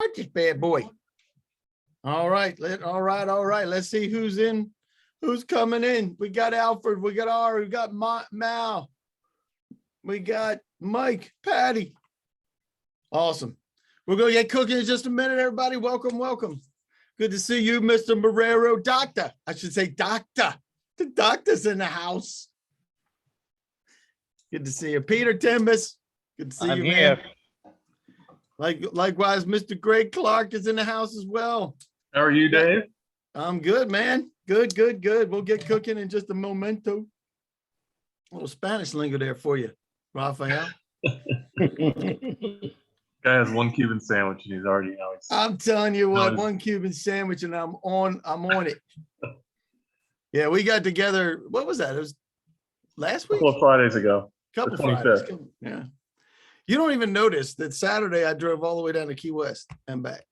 Start this bad boy. All right. All right. Let's see who's in, who's coming in. We got Alfred, we got Ari, we got Mal, we got Mike, Patty. Awesome. We're going to get cooking in just a minute, everybody. Welcome, welcome. Good to see you, Mr. Marrero. Doctor. I should say doctor. The doctor's in the house. Good to see you. Peter Timbas. Good to see you, man. Likewise, Mr. Gregg Clarke is in the house as well. How are you, Dave? I'm good, man. Good. We'll get cooking in just a momento. A little Spanish lingo there for you, Rafael. Guy has one Cuban sandwich and he's already I'm telling you what, one Cuban sandwich and I'm on it. Yeah, we got together. What was that? It was last week? A couple of Fridays ago. Couple Fridays. Yeah. You don't even notice that Saturday I drove all the way down to Key West and back.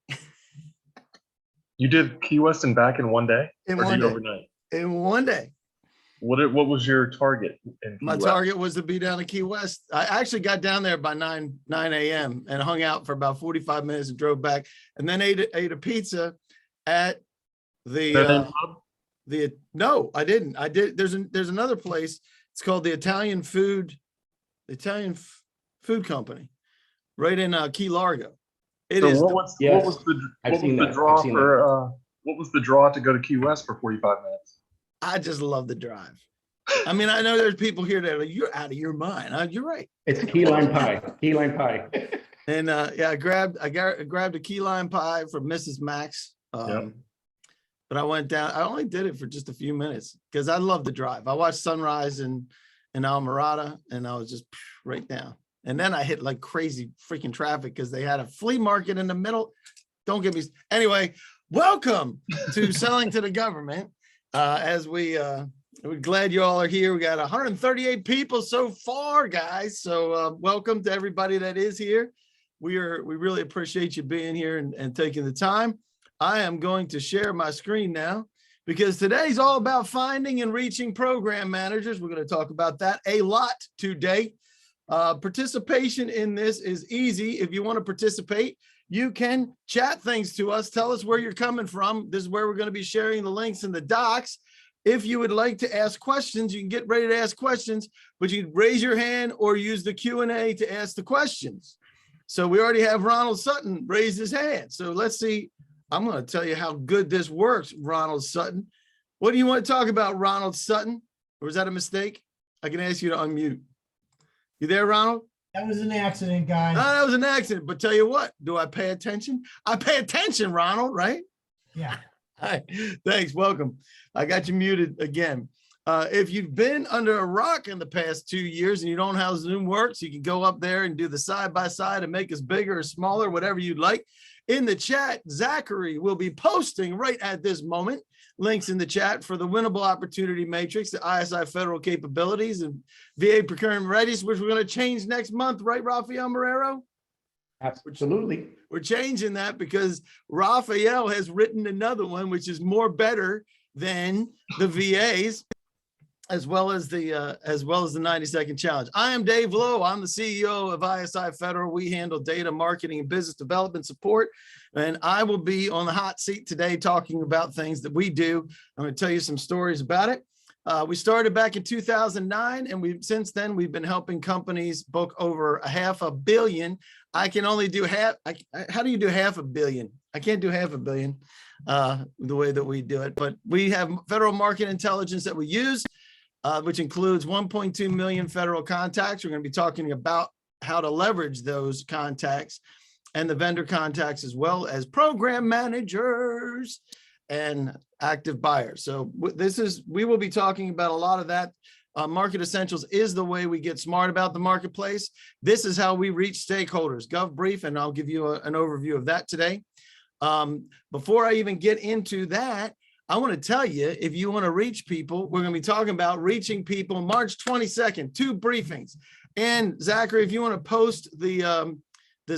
You did Key West and back in one day? In one day. Overnight? In one day. What was your target in Key My West? target was to be down to Key West. I actually got down there by 9 a.m. and hung out for about 45 minutes and drove back, and then ate a pizza at the no, I didn't. I did. There's another place. It's called the Italian Food Company, right in Key Largo. What was the draw to go to Key West for 45 minutes? I just love the drive. I mean, I know there's people here that are like, you're out of your mind. You're right. It's key lime pie. Key lime pie. And yeah, I grabbed a key lime pie from Mrs. Max. But I went down. I only did it for just a few minutes because I love the drive. I watched sunrise in Almirada, and I was just right down. And then I hit like crazy freaking traffic because they had a flea market in the middle. Don't get me. Anyway, welcome to Selling to the Government. We're glad you all are here. We got 138 people so far, guys. So welcome to everybody that is here. We really appreciate you being here and taking the time. I am going to share my screen now because today's all about finding and reaching program managers. We're going to talk about that a lot today. Participation in this is easy. If you want to participate, you can chat things to us. Tell us where you're coming from. This is where we're going to be sharing the links in the docs. If you would like to ask questions, you can get ready to ask questions, but you can raise your hand or use the Q&A to ask the questions. So we already have Ronald Sutton raise his hand. So let's see. I'm going to tell you how good this works, Ronald Sutton. What do you want to talk about, Ronald Sutton? Or is that a mistake? I can ask you to unmute. You there, Ronald? That was an accident, guy. No, that was an accident. But tell you what, do I pay attention? I pay attention, Ronald, right? Yeah. Hi, thanks. Welcome. I got you muted again. If you've been under a rock in the past 2 years and you don't know how Zoom works, you can go up there and do the side-by-side and make us bigger or smaller, whatever you'd like. In the chat, Zachary will be posting right at this moment links in the chat for the Winnable Opportunity Matrix, the ISI Federal Capabilities, and VA Procurement Readiness, which we're going to change next month, right, Rafael Marrero? Absolutely. We're changing that because Rafael has written another one, which is better than the VAs, as well as the 90-second challenge. I am Dave Lowe. I'm the CEO of ISI Federal. We handle data marketing and business development support. And I will be on the hot seat today talking about things that we do. I'm going to tell you some stories about it. We started back in 2009, and since then we've been helping companies book over $500 million. I can only do half. How do you do $500 million? I can't do $500 million the way that we do it, but we have federal market intelligence that we use, which includes 1.2 million federal contacts. We're going to be talking about how to leverage those contacts and the vendor contacts, as well as program managers and active buyers. So we will be talking about a lot of that. Market Essentials is the way we get smart about the marketplace. This is how we reach stakeholders. GovBrief, and I'll give you an overview of that today. Before I even get into that, I want to tell you, if you want to reach people, we're going to be talking about reaching people March 22nd, 2 briefings. And Zachary, if you want to post the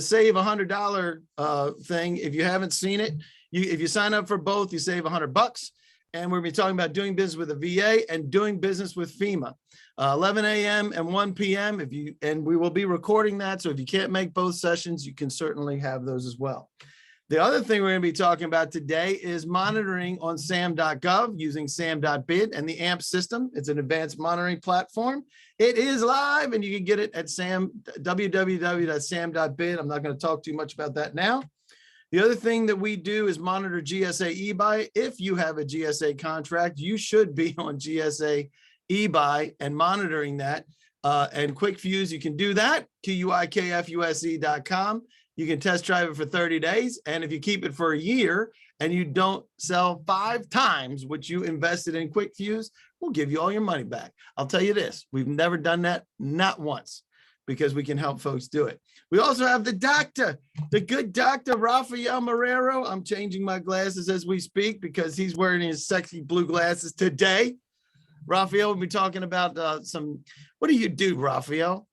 save $100 thing, if you haven't seen it, if you sign up for both, you save $100. And we're going to be talking about doing business with a VA and doing business with FEMA, 11 a.m. and 1 p.m. And we will be recording that. So if you can't make both sessions, you can certainly have those as well. The other thing we're going to be talking about today is monitoring on sam.gov using sam.bid and the AMP system. It's an advanced monitoring platform. It is live and you can get it at www.sam.bid. I'm not going to talk too much about that now. The other thing that we do is monitor GSA eBuy. If you have a GSA contract, you should be on GSA eBuy and monitoring that. And Quick Fuse, you can do that, QUIKFUSE.com. You can test drive it for 30 days. And if you keep it for a year and you don't sell 5 times what you invested in Quick Fuse, we'll give you all your money back. I'll tell you this, we've never done that, not once, because we can help folks do it. We also have the doctor, the good doctor, Rafael Marrero. I'm changing my glasses as we speak because he's wearing his sexy blue glasses today. Rafael will be talking about what do you do, Rafael?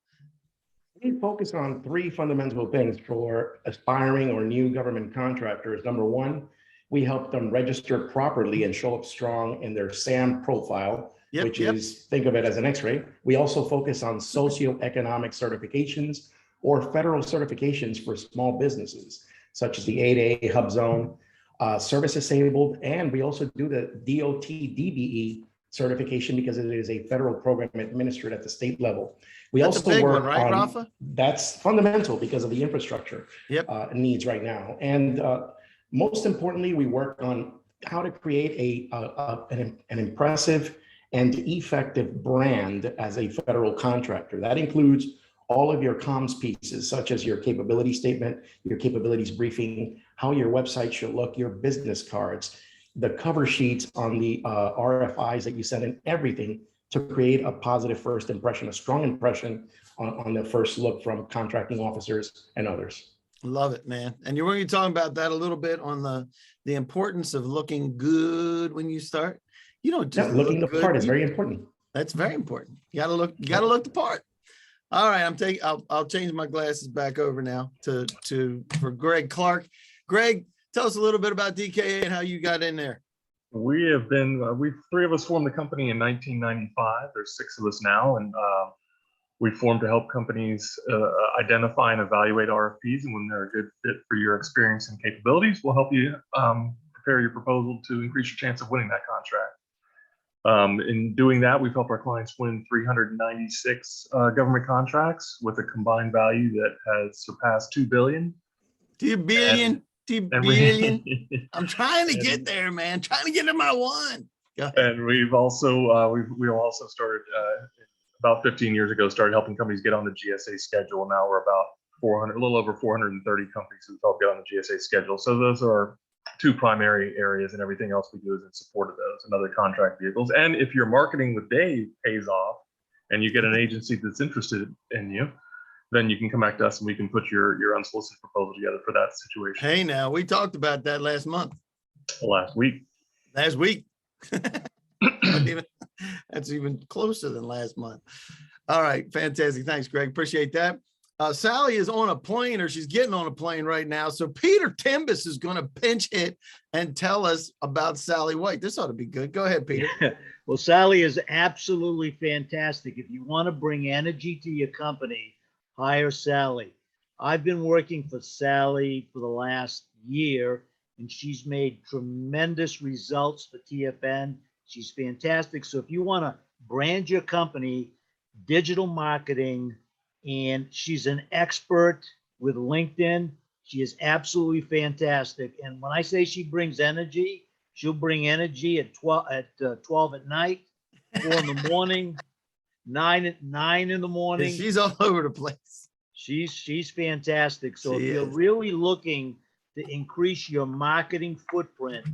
We focus on 3 fundamental things for aspiring or new government contractors. Number 1, we help them register properly and show up strong in their SAM profile, which is, think of it as an X-ray. We also focus on socioeconomic certifications or federal certifications for small businesses, such as the 8A Hub Zone, service disabled, and we also do the DOT DBE certification because it is a federal program administered at the state level. We That's also a big work one, right, on, Rafa? That's fundamental because of the infrastructure needs right now. And most importantly, we work on how to create an impressive and effective brand as a federal contractor. That includes all of your comms pieces, such as your capability statement, your capabilities briefing, how your website should look, your business cards, the cover sheets on the RFIs that you send in, everything to create a positive first impression, a strong impression on the first look from contracting officers and others. Love it, man. And you're going to be talking about that a little bit on the importance of looking good when you start. You don't just looking the look part good. is very important. That's very important. You gotta look the part. All right, I'll change my glasses back over now for Gregg Clarke. Gregg, tell us a little bit about DKA and how you got in there. We have been, 3 of us formed the company in 1995. There's 6 of us now, and we formed to help companies identify and evaluate RFPs, and when they're a good fit for your experience and capabilities, we'll help you prepare your proposal to increase your chance of winning that contract. In doing that, we've helped our clients win 396 government contracts with a combined value that has surpassed $2 billion. 2 billion. 2 billion. I'm trying to get there, man. Trying to get to my 1. And we've also we also started about 15 years ago, started helping companies get on the GSA schedule. Now we're about 400, a little over 430 companies who've helped get on the GSA schedule. So those are 2 primary areas, and everything else we do is in support of those and other contract vehicles. And if your marketing with Dave pays off and you get an agency that's interested in you, then you can come back to us and we can put your unsolicited proposal together for that situation. Hey, now we talked about that last month. Last week. That's even closer than last month. All right, fantastic. Thanks, Gregg. Appreciate that. Sally is on a plane, or she's getting on a plane right now. So Peter Timbas is going to pinch hit and tell us about Sally White. This ought to be good. Go ahead, Peter. Well, Sally is absolutely fantastic. If you want to bring energy to your company, hire Sally. I've been working for Sally for the last year, and she's made tremendous results for TFN. She's fantastic. So if you want to brand your company, digital marketing, and she's an expert with LinkedIn. She is absolutely fantastic. And when I say she brings energy, she'll bring energy at 12 at night, 4 in the morning, 9 in the morning. She's all over the place. She's fantastic. So She if you're is. really looking to increase your marketing footprint,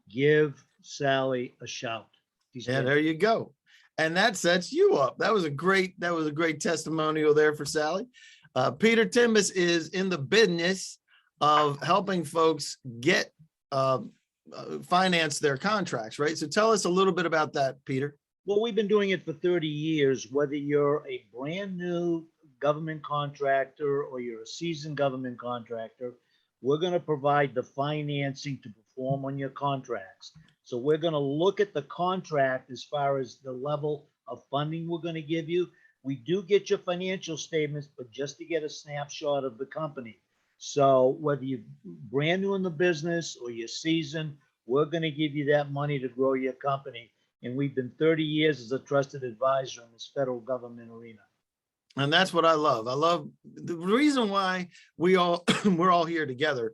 give Sally a shout. Yeah, there you go. And that sets you up. That was a great testimonial there for Sally. Peter Timbas is in the business of helping folks get finance their contracts, right? So tell us a little bit about that, Peter. Well, we've been doing it for 30 years, whether you're a brand new government contractor or you're a seasoned government contractor, we're going to provide the financing to perform on your contracts. So we're going to look at the contract as far as the level of funding we're going to give you. We do get your financial statements, but just to get a snapshot of the company. So whether you're brand new in the business or you're seasoned, we're going to give you that money to grow your company. And we've been 30 years as a trusted advisor in this federal government arena. And that's what I love. I love the reason why we're all here together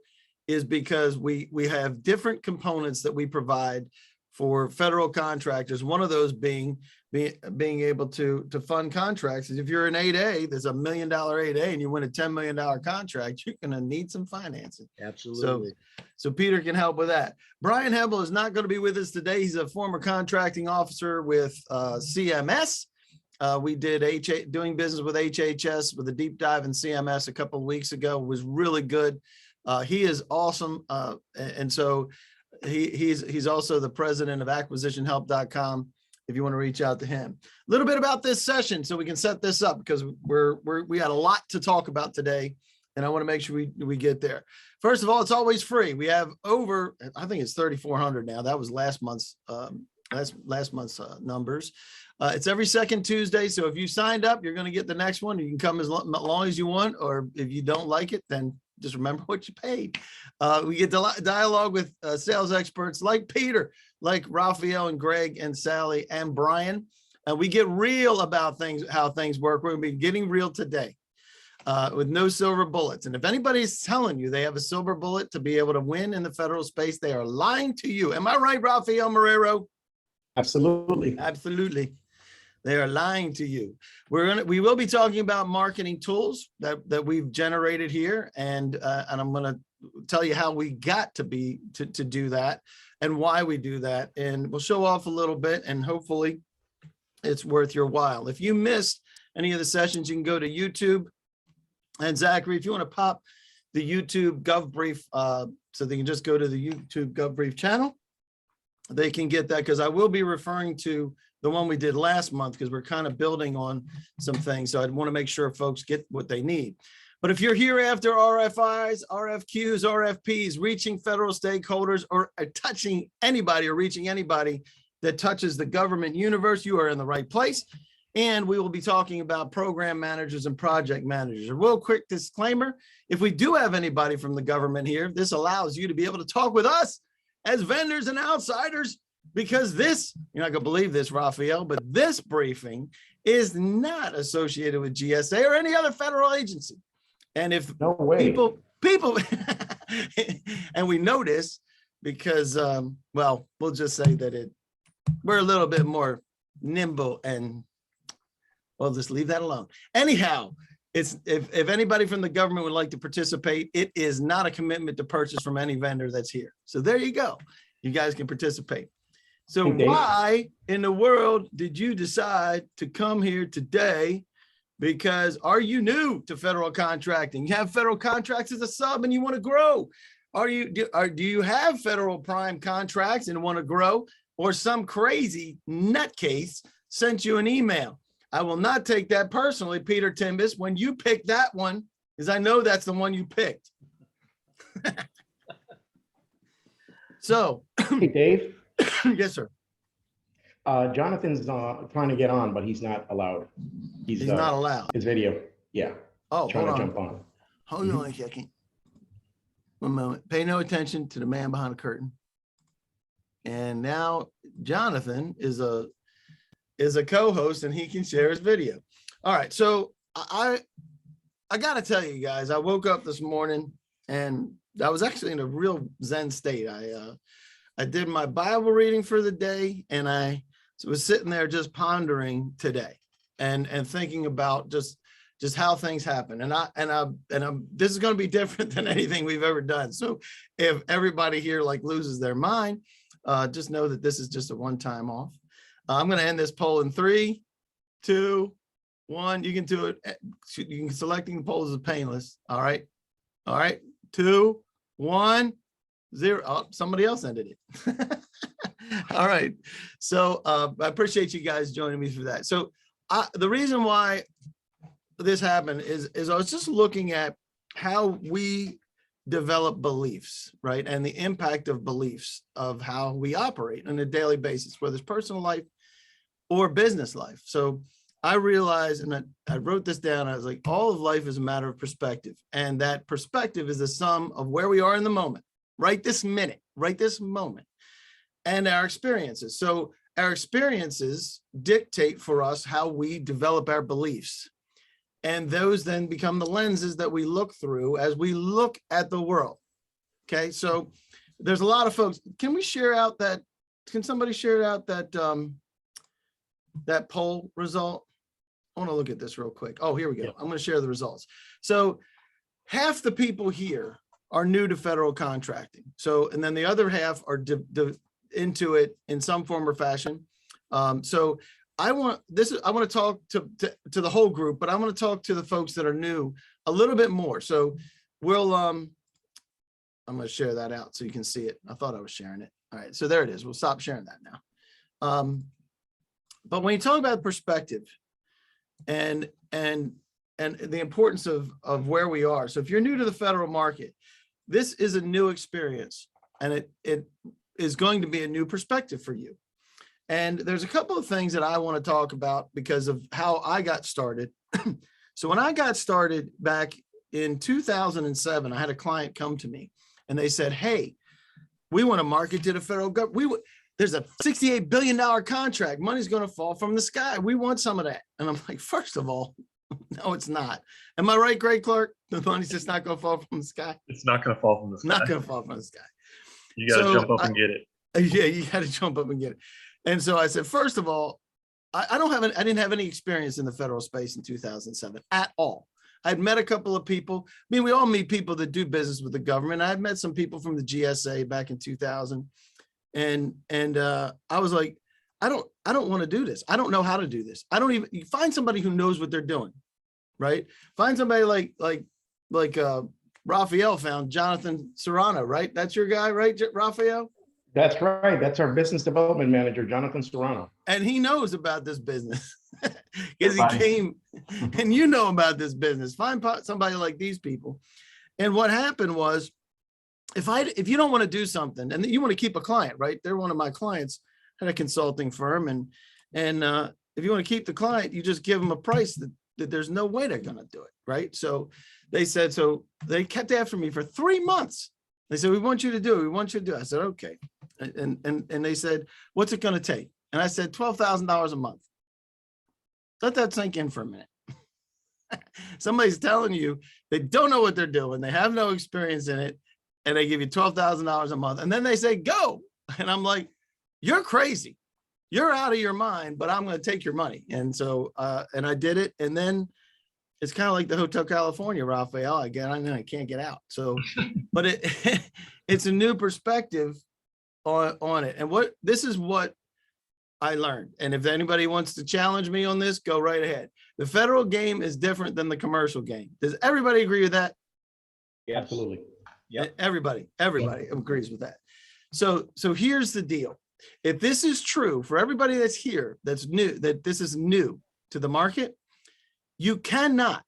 is because we have different components that we provide for federal contractors. One of those being able to fund contracts. If you're an 8A, there's $1 million 8A and you win a $10 million contract, you're going to need some financing. Absolutely. So Peter can help with that. Brian Hebel is not going to be with us today. He's a former contracting officer with CMS. We did doing business with HHS with a deep dive in CMS a couple of weeks ago. It was really good. He is awesome. And so he's also the president of acquisitionhelp.com if you want to reach out to him. A little bit about this session so we can set this up, because we had a lot to talk about today, and I want to make sure we get there. First of all, it's always free. We have over, I think it's 3,400 now. That was last month's numbers. It's every second Tuesday. So if you signed up, you're going to get the next one. You can come as long as you want, or if you don't like it, then just remember what you paid. We get dialogue with sales experts like Peter, like Rafael and Gregg and Sally and Brian. We get real about how things work. We're going to be getting real today with no silver bullets. And if anybody's telling you they have a silver bullet to be able to win in the federal space, they are lying to you. Am I right, Rafael Marrero? Absolutely. Absolutely. They are lying to you. We will be talking about marketing tools that we've generated here, and I'm going to tell you how we got to do that and why we do that, and we'll show off a little bit, and hopefully it's worth your while. If you missed any of the sessions, you can go to YouTube. And Zachary, if you want to pop the YouTube GovBrief, so they can just go to the YouTube GovBrief channel, they can get that, because I will be referring to the one we did last month, because we're kind of building on some things. So I want to make sure folks get what they need. But if you're here after RFIs, RFQs, RFPs, reaching federal stakeholders, or touching anybody or reaching anybody that touches the government universe, you are in the right place. And we will be talking about program managers and project managers. A real quick disclaimer: if we do have anybody from the government here, this allows you to be able to talk with us as vendors and outsiders, because this, you're not going to believe this, Rafael, but this briefing is not associated with GSA or any other federal agency. And if No way. people, and we know this because, well, we'll just say that we're a little bit more nimble, and we'll just leave that alone. Anyhow, if anybody from the government would like to participate, it is not a commitment to purchase from any vendor that's here. So there you go. You guys can participate. So why in the world did you decide to come here today? Because are you new to federal contracting? You have federal contracts as a sub and you want to grow. Do you have federal prime contracts and want to grow? Or some crazy nutcase sent you an email? I will not take that personally, Peter Timbas, when you picked that one, because I know that's the one you picked. So, Hey, Dave. Yes, sir. Jonathan's trying to get on, but he's not allowed. He's not allowed. His video. Yeah. Oh, Trying hold to on. jump on. Hold on a second. One moment. Pay no attention to the man behind the curtain. And now Jonathan is a co-host and he can share his video. All right. So I got to tell you guys, I woke up this morning and I was actually in a real Zen state. I did my Bible reading for the day, and I was sitting there just pondering today and thinking about just how things happen. And this is going to be different than anything we've ever done. So if everybody here like loses their mind, just know that this is just a one-time off. I'm going to end this poll in 3, 2, 1. You can do it. You can selecting the polls is painless. All right. All right. 2, 1, 0. Oh, somebody else ended it. All right. So I appreciate you guys joining me for that. So the reason why this happened is I was just looking at how we develop beliefs, right? And the impact of beliefs of how we operate on a daily basis, whether it's personal life or business life. So I realized, and I wrote this down, I was like, all of life is a matter of perspective. And that perspective is the sum of where we are in the moment, right this minute, right this moment, and our experiences. So our experiences dictate for us how we develop our beliefs. And those then become the lenses that we look through as we look at the world. Okay, so there's a lot of folks. Can we share out that, can somebody share out that, that poll result? I want to look at this real quick. Oh, here we go. Yeah. I'm going to share the results. So half the people here are new to federal contracting. So, and then the other half are into it in some form or fashion. So I want to talk to the whole group, but I want to talk to the folks that are new a little bit more. So we'll, I'm going to share that out so you can see it. I thought I was sharing it. All right. So there it is. We'll stop sharing that now. But when you talk about perspective and the importance of where we are. So if you're new to the federal market, this is a new experience, and it is going to be a new perspective for you. And there's a couple of things that I want to talk about because of how I got started. So when I got started back in 2007, I had a client come to me and they said, hey, we want to market to the federal government. There's a $68 billion contract. Money's going to fall from the sky. We want some of that. And I'm like, first of all, no, it's not. Am I right, Gregg, Clarke? The money's just not going to fall from the sky. It's not going to fall from the sky. Not going to fall from the sky. You got to jump up and get it. Yeah, you got to jump up and get it. And so I said, first of all, I didn't have any experience in the federal space in 2007 at all. I'd met a couple of people. I mean, we all meet people that do business with the government. I'd met some people from the GSA back in 2000. And I was like, I don't want to do this. I don't know how to do this. I don't even, you find somebody who knows what they're doing, right? Find somebody like Rafael found Jonathan Serrano, right? That's your guy, right, Rafael? That's right. That's our business development manager, Jonathan Serrano. And he knows about this business because he came, and you know about this business. Find somebody like these people. And what happened was, if you don't want to do something and you want to keep a client, right? They're one of my clients at a consulting firm. And if you want to keep the client, you just give them a price that there's no way they're going to do it. Right. So they said, so they kept after me for 3 months. They said, we want you to do it. We want you to do it. I said, okay. And they said, what's it going to take? And I said, $12,000 a month. Let that sink in for a minute. Somebody's telling you they don't know what they're doing. They have no experience in it. And they give you $12,000 a month. And then they say, go. And I'm like, you're crazy. You're out of your mind, but I'm going to take your money. And so, and I did it. And then it's kind of like the Hotel California, Rafael. I can't get out. So, but it's a new perspective on it. And this is what I learned. And if anybody wants to challenge me on this, go right ahead. The federal game is different than the commercial game. Does everybody agree with that? Yeah, absolutely. Yep. Everybody agrees with that. So here's the deal. If this is true for everybody that's here, that's new, that this is new to the market, you cannot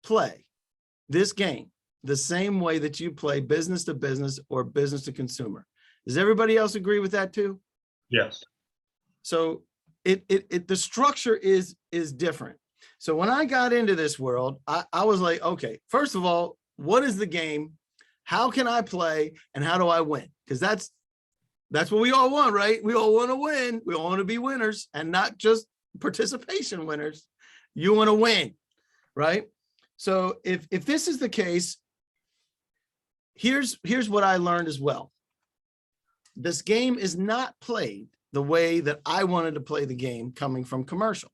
play this game the same way that you play business to business or business to consumer. Does everybody else agree with that too? Yes. So the structure is different. So when I got into this world, I was like, okay, first of all, what is the game? How can I play and how do I win? Because that's what we all want, right? We all want to win. We all want to be winners and not just participation winners. You want to win, right? So if this is the case, here's what I learned as well. This game is not played the way that I wanted to play the game coming from commercial.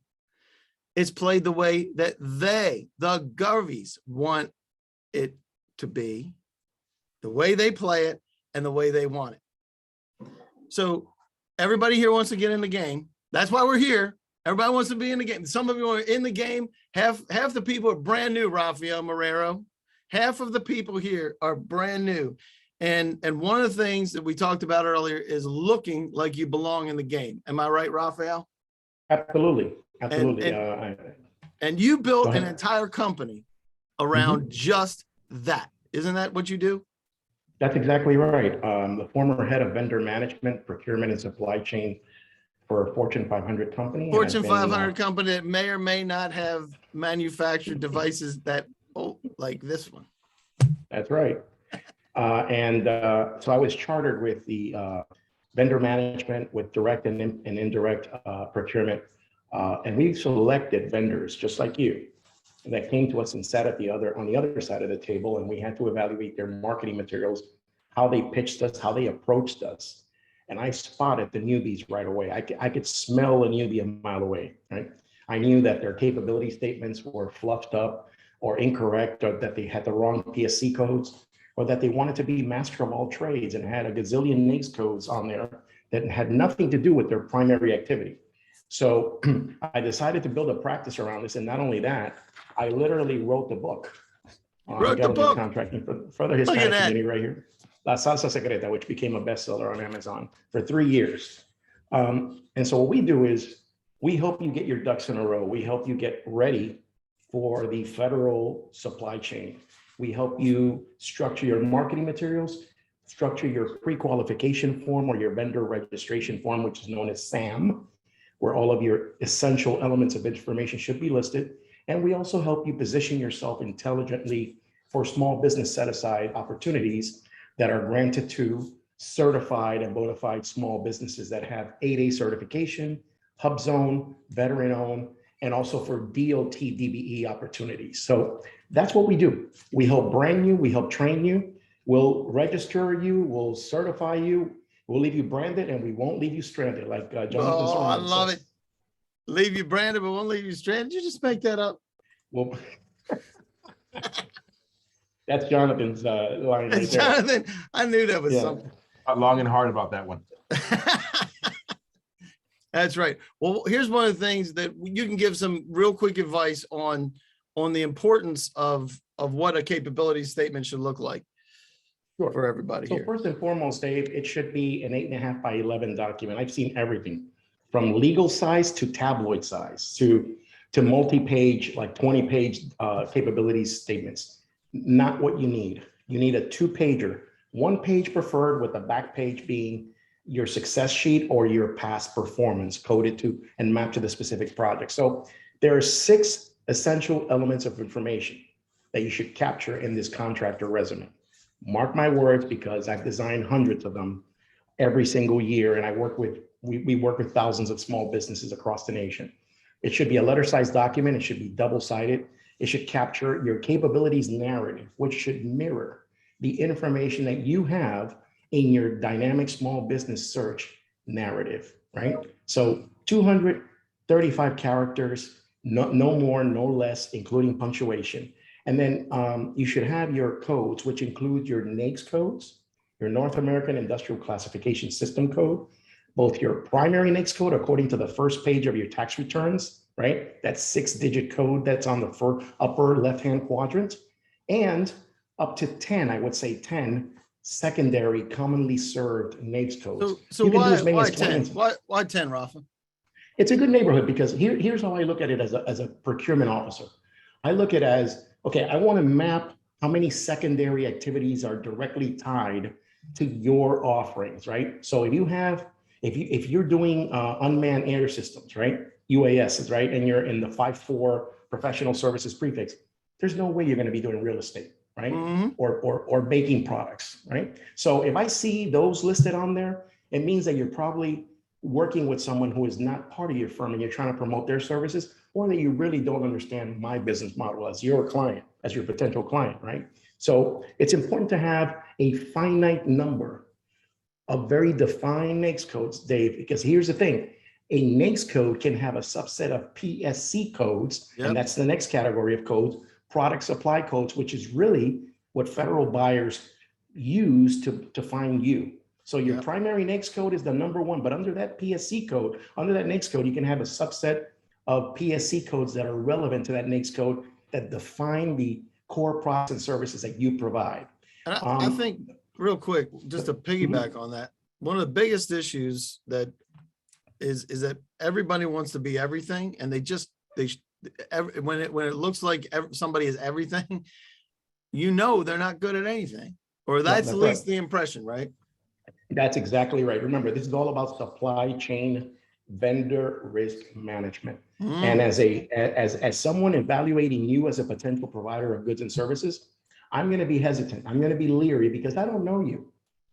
It's played the way that the Govies, want it to be, the way they play it and the way they want it. So everybody here wants to get in the game. That's why we're here. Everybody wants to be in the game. Some of you are in the game. Half the people are brand new, Rafael Marrero. Half of the people here are brand new. And one of the things that we talked about earlier is looking like you belong in the game. Am I right, Rafael? Absolutely. Absolutely. And you built an entire company around just that. Isn't that what you do? That's exactly right. The former head of vendor management, procurement, and supply chain for a Fortune 500 company. and I've Fortune been, 500 company that may or may not have manufactured devices that, like this one. That's right. So I was chartered with the vendor management, with direct and indirect procurement. And we selected vendors just like you that came to us and sat at on the other side of the table, and we had to evaluate their marketing materials, how they pitched us, how they approached us. And I spotted the newbies right away. I could smell a newbie a mile away, right? I knew that their capability statements were fluffed up or incorrect, or that they had the wrong PSC codes, or that they wanted to be master of all trades and had a gazillion NAICS codes on there that had nothing to do with their primary activity. So I decided to build a practice around this. And not only that, I literally wrote the book on Wrote the government book. contracting for the Hispanic community right here. La Salsa Secreta, which became a bestseller on Amazon for 3 years. And so what we do is we help you get your ducks in a row. We help you get ready for the federal supply chain. We help you structure your marketing materials, structure your pre-qualification form or your vendor registration form, which is known as SAM, where all of your essential elements of information should be listed. And we also help you position yourself intelligently for small business set-aside opportunities that are granted to certified and bona fide small businesses that have 8A certification, Hub Zone, veteran-owned, and also for DOT DBE opportunities. So that's what we do. We help brand you, we help train you, we'll register you, we'll certify you, we'll leave you branded, and we won't leave you stranded, like Jonathan Oh, I Serrano love says. it. Leave you branded, but won't leave you stranded. Did you just make that up? Well, that's Jonathan's line right there. Jonathan, I knew that was Yeah. something. Long and hard about that one. That's right. Well, here's one of the things that you can give some real quick advice on the importance of what a capability statement should look like Sure. for everybody So here. first and foremost, Dave, it should be an 8.5 by 11 document. I've seen everything from legal size to tabloid size to multi-page, like 20-page capability statements. Not what you need. You need a 2-pager, 1 page preferred, with the back page being your success sheet or your past performance coded to and mapped to the specific project. So there are 6 essential elements of information that you should capture in this contractor resume. Mark my words, because I've designed hundreds of them every single year, and we work with thousands of small businesses across the nation. It should be a letter-sized document. It should be double-sided. It should capture your capabilities narrative, which should mirror the information that you have in your dynamic small business search narrative, right? So 235 characters, no more, no less, including punctuation. And then you should have your codes, which include your NAICS codes, your North American Industrial Classification System code, both your primary NAICS code according to the first page of your tax returns, right? That 6-digit code that's on the upper left-hand quadrant, and up to 10, I would say 10 secondary commonly served NAICS codes. So why 10? Why 10, Rafa? It's a good neighborhood because here's how I look at it as a procurement officer. I look at it as, okay, I want to map how many secondary activities are directly tied to your offerings, right? So if you're doing unmanned air systems, right? UASs, right? And you're in the 5.4 professional services prefix, there's no way you're going to be doing real estate, right? Mm-hmm. Or baking products, right? So if I see those listed on there, it means that you're probably working with someone who is not part of your firm and you're trying to promote their services, or that you really don't understand my business model as your client, as your potential client, right? So it's important to have a finite number of very defined NAICS codes, Dave, because here's the thing. A NAICS code can have a subset of PSC codes, Yep. and that's the next category of codes, product supply codes, which is really what federal buyers use to find you. So your primary NAICS code is the number one, but under that PSC code, under that NAICS code, you can have a subset of PSC codes that are relevant to that NAICS code that define the core products and services that you provide. And I think real quick, just to piggyback on that, one of the biggest issues that is that everybody wants to be everything, and when it looks like somebody is everything, they're not good at anything, or that's at least the impression, right? That's exactly right. Remember, this is all about supply chain vendor risk management. Mm. And as someone evaluating you as a potential provider of goods and services, I'm going to be hesitant. I'm going to be leery because I don't know you.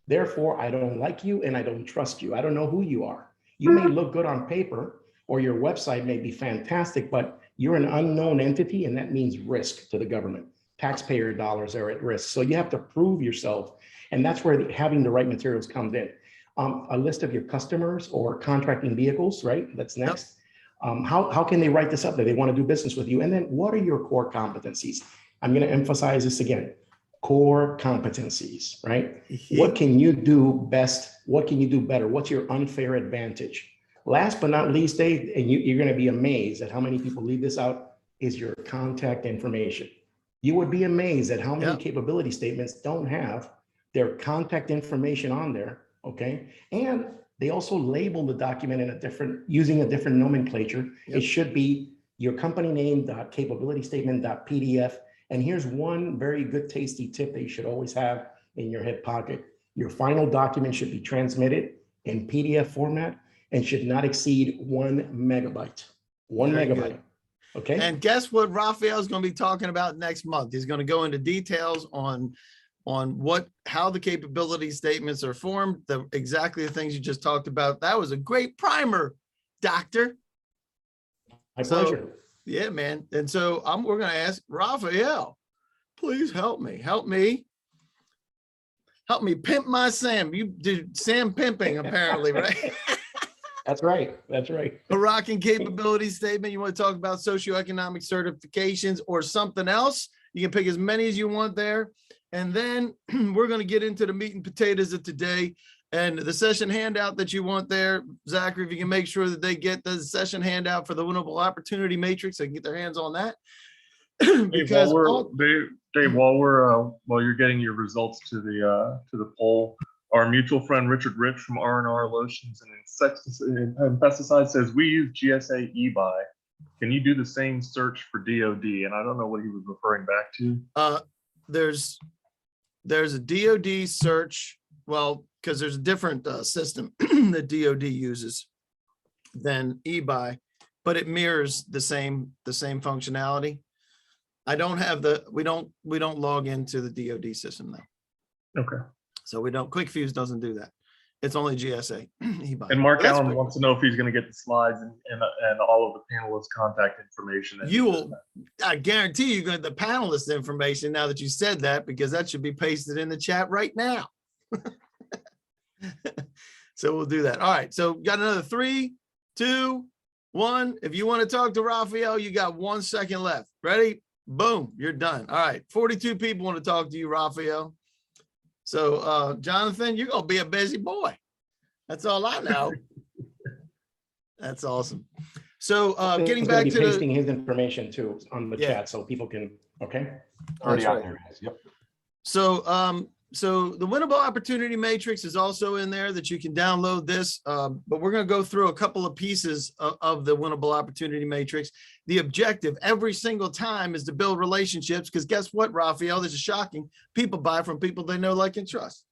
Therefore, I don't like you and I don't trust you. I don't know who you are. You may look good on paper or your website may be fantastic, but you're an unknown entity, and that means risk to the government. Taxpayer dollars are at risk. So you have to prove yourself. And that's where having the right materials comes in. A list of your customers or contracting vehicles, right? That's next. How can they write this up that they want to do business with you? And then what are your core competencies? I'm going to emphasize this again. Core competencies, right? What can you do best? What can you do better? What's your unfair advantage? Last but not least, Dave, and you're going to be amazed at how many people leave this out, is your contact information. You would be amazed at how many capability statements don't have their contact information on there, okay? And they also label the document in using a different nomenclature. It should be your company name .capability statement .pdf. And here's one very good tasty tip that you should always have in your hip pocket. Your final document should be transmitted in PDF format and should not exceed 1 megabyte. Very megabyte. Good. Okay. And guess what Rafael's going to be talking about next month? He's going to go into details on how the capability statements are formed, exactly the things you just talked about. That was a great primer, Doctor. My pleasure. Yeah, man. And so we're going to ask Rafael, please help me pimp my Sam. You did Sam pimping apparently, right? That's right. That's right. A rocking capability statement. You want to talk about socioeconomic certifications or something else? You can pick as many as you want there. And then we're going to get into the meat and potatoes of today. And the session handout that you want there, Zachary, if you can make sure that they get the session handout for the Winnable Opportunity Matrix, they can get their hands on that. Because Dave, while you're getting your results to the poll, our mutual friend Richard Rich from R&R Lotions and Pesticides says we use GSA eBuy. Can you do the same search for DoD? And I don't know what he was referring back to. There's a DoD search. Well, because there's a different system that DoD uses than eBuy, but it mirrors the same functionality. I don't have we don't log into the DoD system though. Okay. So QuickFuse doesn't do that. It's only GSA eBuy. And Mark Allen wants to know if he's going to get the slides and all of the panelists' contact information. I guarantee you the panelists' information now that you said that, because that should be pasted in the chat right now. So we'll do that. All right. So got another 3, 2, 1. If you want to talk to Rafael, you got 1 second left. Ready? Boom. You're done. All right. 42 people want to talk to you, Rafael. So Jonathan, you're going to be a busy boy. That's all I know. That's awesome. So getting back to pasting his information too on the chat so people can, okay. Already out there, guys. Yep. So the Winnable Opportunity Matrix is also in there that you can download this, but we're going to go through a couple of pieces of the Winnable Opportunity Matrix. The objective every single time is to build relationships, because guess what, Rafael, this is shocking. People buy from people they know, like, and trust.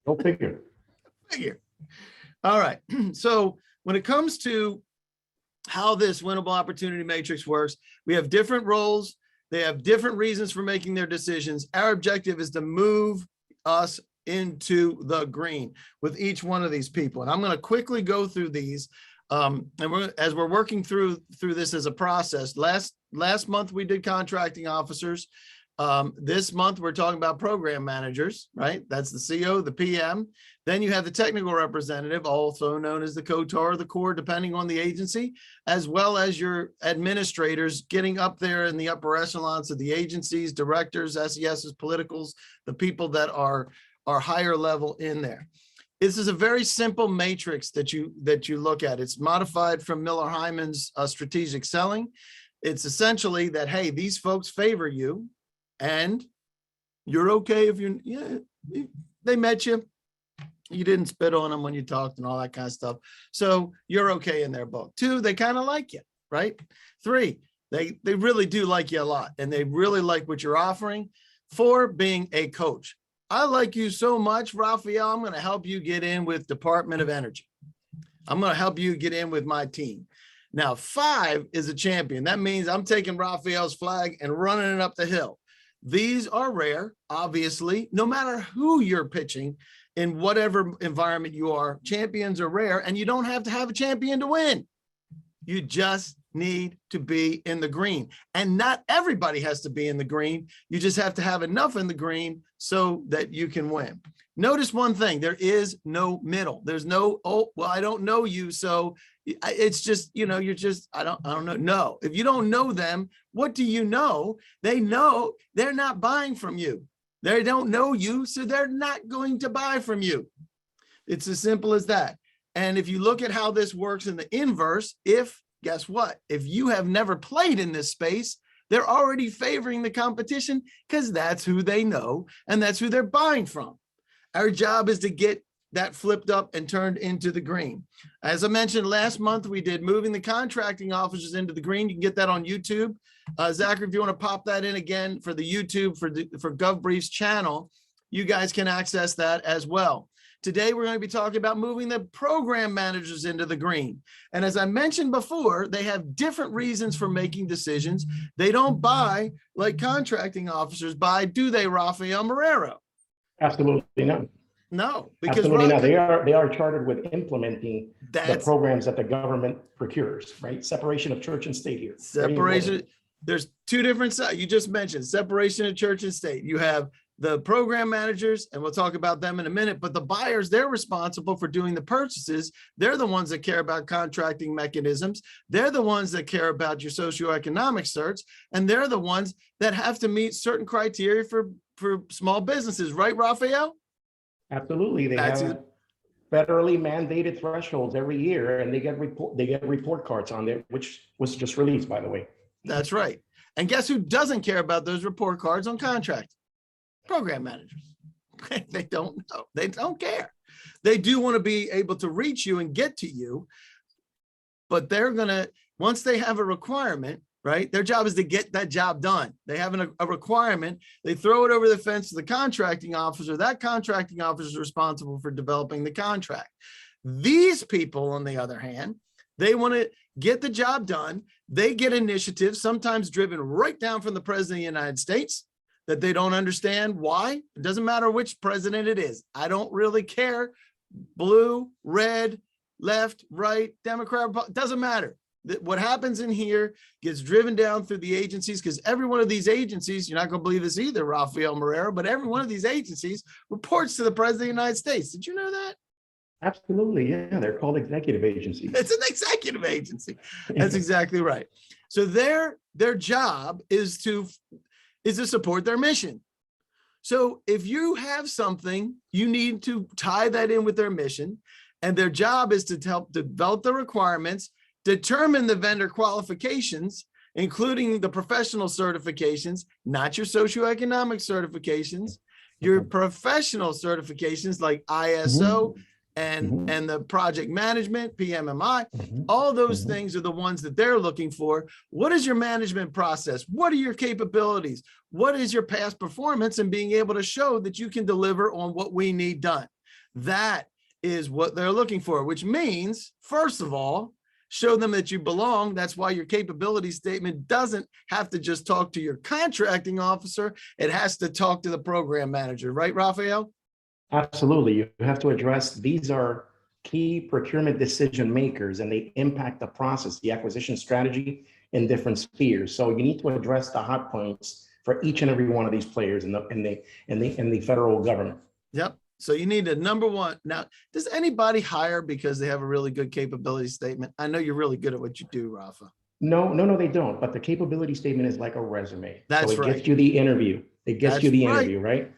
Go figure. All right. So when it comes to how this Winnable Opportunity Matrix works, we have different roles. They have different reasons for making their decisions. Our objective is to move us into the green with each one of these people. And I'm going to quickly go through these. As we're working through this as a process. Last month we did contracting officers. This month we're talking about program managers, right? That's the CO, the PM. Then you have the technical representative, also known as the COTAR or the core, depending on the agency, as well as your administrators getting up there in the upper echelons of the agencies, directors, SESs, politicals, the people that are higher level in there. This is a very simple matrix that you look at. It's modified from Miller Hyman's strategic selling. It's essentially that, hey, these folks favor you and you're okay if they met you. You didn't spit on them when you talked and all that kind of stuff. So you're okay in their book. 2, they kind of like you, right? 3, they really do like you a lot and they really like what you're offering. 4, being a coach. I like you so much, Rafael, I'm going to help you get in with Department of Energy. I'm going to help you get in with my team. Now, 5 is a champion. That means I'm taking Rafael's flag and running it up the hill. These are rare, obviously, no matter who you're pitching in whatever environment you are. Champions are rare, and you don't have to have a champion to win. You just need to be in the green. And not everybody has to be in the green. You just have to have enough in the green so that you can win. Notice one thing, there is no middle. There's no, oh, well, I don't know you, so it's just, you know, you're just, I don't know. No, if you don't know them, what do you know? They know they're not buying from you. They don't know you, so they're not going to buy from you. It's as simple as that. And if you look at how this works in the inverse, guess what? If you have never played in this space, they're already favoring the competition because that's who they know and that's who they're buying from. Our job is to get that flipped up and turned into the green. As I mentioned last month, we did moving the contracting officers into the green. You can get that on YouTube. Zachary, if you want to pop that in again for the YouTube, for GovBrief's channel, you guys can access that as well. Today, we're going to be talking about moving the program managers into the green. And as I mentioned before, they have different reasons for making decisions. They don't buy like contracting officers buy, do they, Rafael Marrero? Absolutely not. No, because absolutely not. They are chartered with implementing the programs that the government procures, right? Separation of church and state here. Separation. There's two different sides. You just mentioned separation of church and state. You have the program managers, and we'll talk about them in a minute, but the buyers, they're responsible for doing the purchases. They're the ones that care about contracting mechanisms. They're the ones that care about your socioeconomic certs, and they're the ones that have to meet certain criteria for small businesses, right, Rafael? Absolutely. They have federally mandated thresholds every year, and they get report cards on there, which was just released, by the way. That's right. And guess who doesn't care about those report cards on contract? Program managers. They don't know. They don't care. They do want to be able to reach you and get to you, but they're going to, once they have a requirement, right? Their job is to get that job done. They have a requirement. They throw it over the fence to the contracting officer. That contracting officer is responsible for developing the contract. These people, on the other hand, they want to get the job done. They get initiatives, sometimes driven right down from the president of the United States, that they don't understand why. It doesn't matter which president it is. I don't really care. Blue, red, left, right, Democrat, doesn't matter. What happens in here gets driven down through the agencies, because every one of these agencies, you're not going to believe this either, Rafael Marrero, but every one of these agencies reports to the president of the United States. Did you know that? Absolutely. Yeah, they're called executive agencies. It's an executive agency. That's exactly right. So their job is to support their mission. So if you have something, you need to tie that in with their mission, and their job is to help develop the requirements, determine the vendor qualifications, including the professional certifications, not your socioeconomic certifications, your professional certifications like ISO and the project management, PMMI, all those things are the ones that they're looking for. What is your management process? What are your capabilities? What is your past performance, and being able to show that you can deliver on what we need done? That is what they're looking for, which means, first of all, show them that you belong. That's why your capability statement doesn't have to just talk to your contracting officer. It has to talk to the program manager, right, Rafael? Absolutely. You have to address, these are key procurement decision makers, and they impact the process, the acquisition strategy in different spheres. So you need to address the hot points for each and every one of these players in the federal government. Yep. So you need a number one. Now, does anybody hire because they have a really good capability statement? I know you're really good at what you do, Rafa. No, they don't. But the capability statement is like a resume. That's so it right. Gets you the interview. It gets you the interview, right?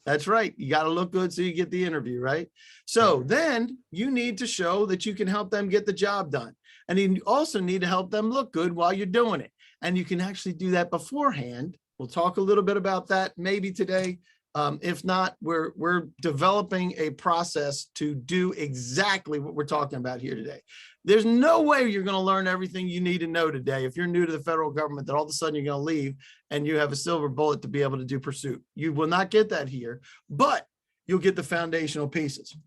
That's right. You got to look good so you get the interview, right? So then you need to show that you can help them get the job done. And you also need to help them look good while you're doing it. And you can actually do that beforehand. We'll talk a little bit about that maybe today. If not, we're developing a process to do exactly what we're talking about here today. There's no way you're going to learn everything you need to know today if you're new to the federal government, that all of a sudden you're going to leave and you have a silver bullet to be able to do pursuit. You will not get that here, but you'll get the foundational pieces.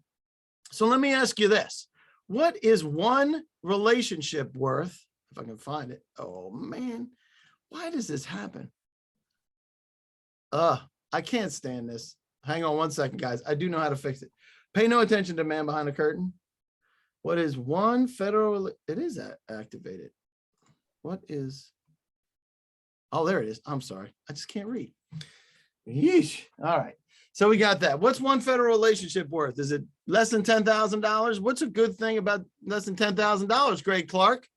So let me ask you this. What is one relationship worth? If I can find it. Oh man, why does this happen? I can't stand this. Hang on one second, guys. I do know how to fix it. Pay no attention to man behind the curtain. What is one federal? It is activated. What is? Oh, there it is. I'm sorry. I just can't read. Yeesh. All right. So we got that. What's one federal relationship worth? Is it less than $10,000? What's a good thing about less than $10,000, Gregg Clarke?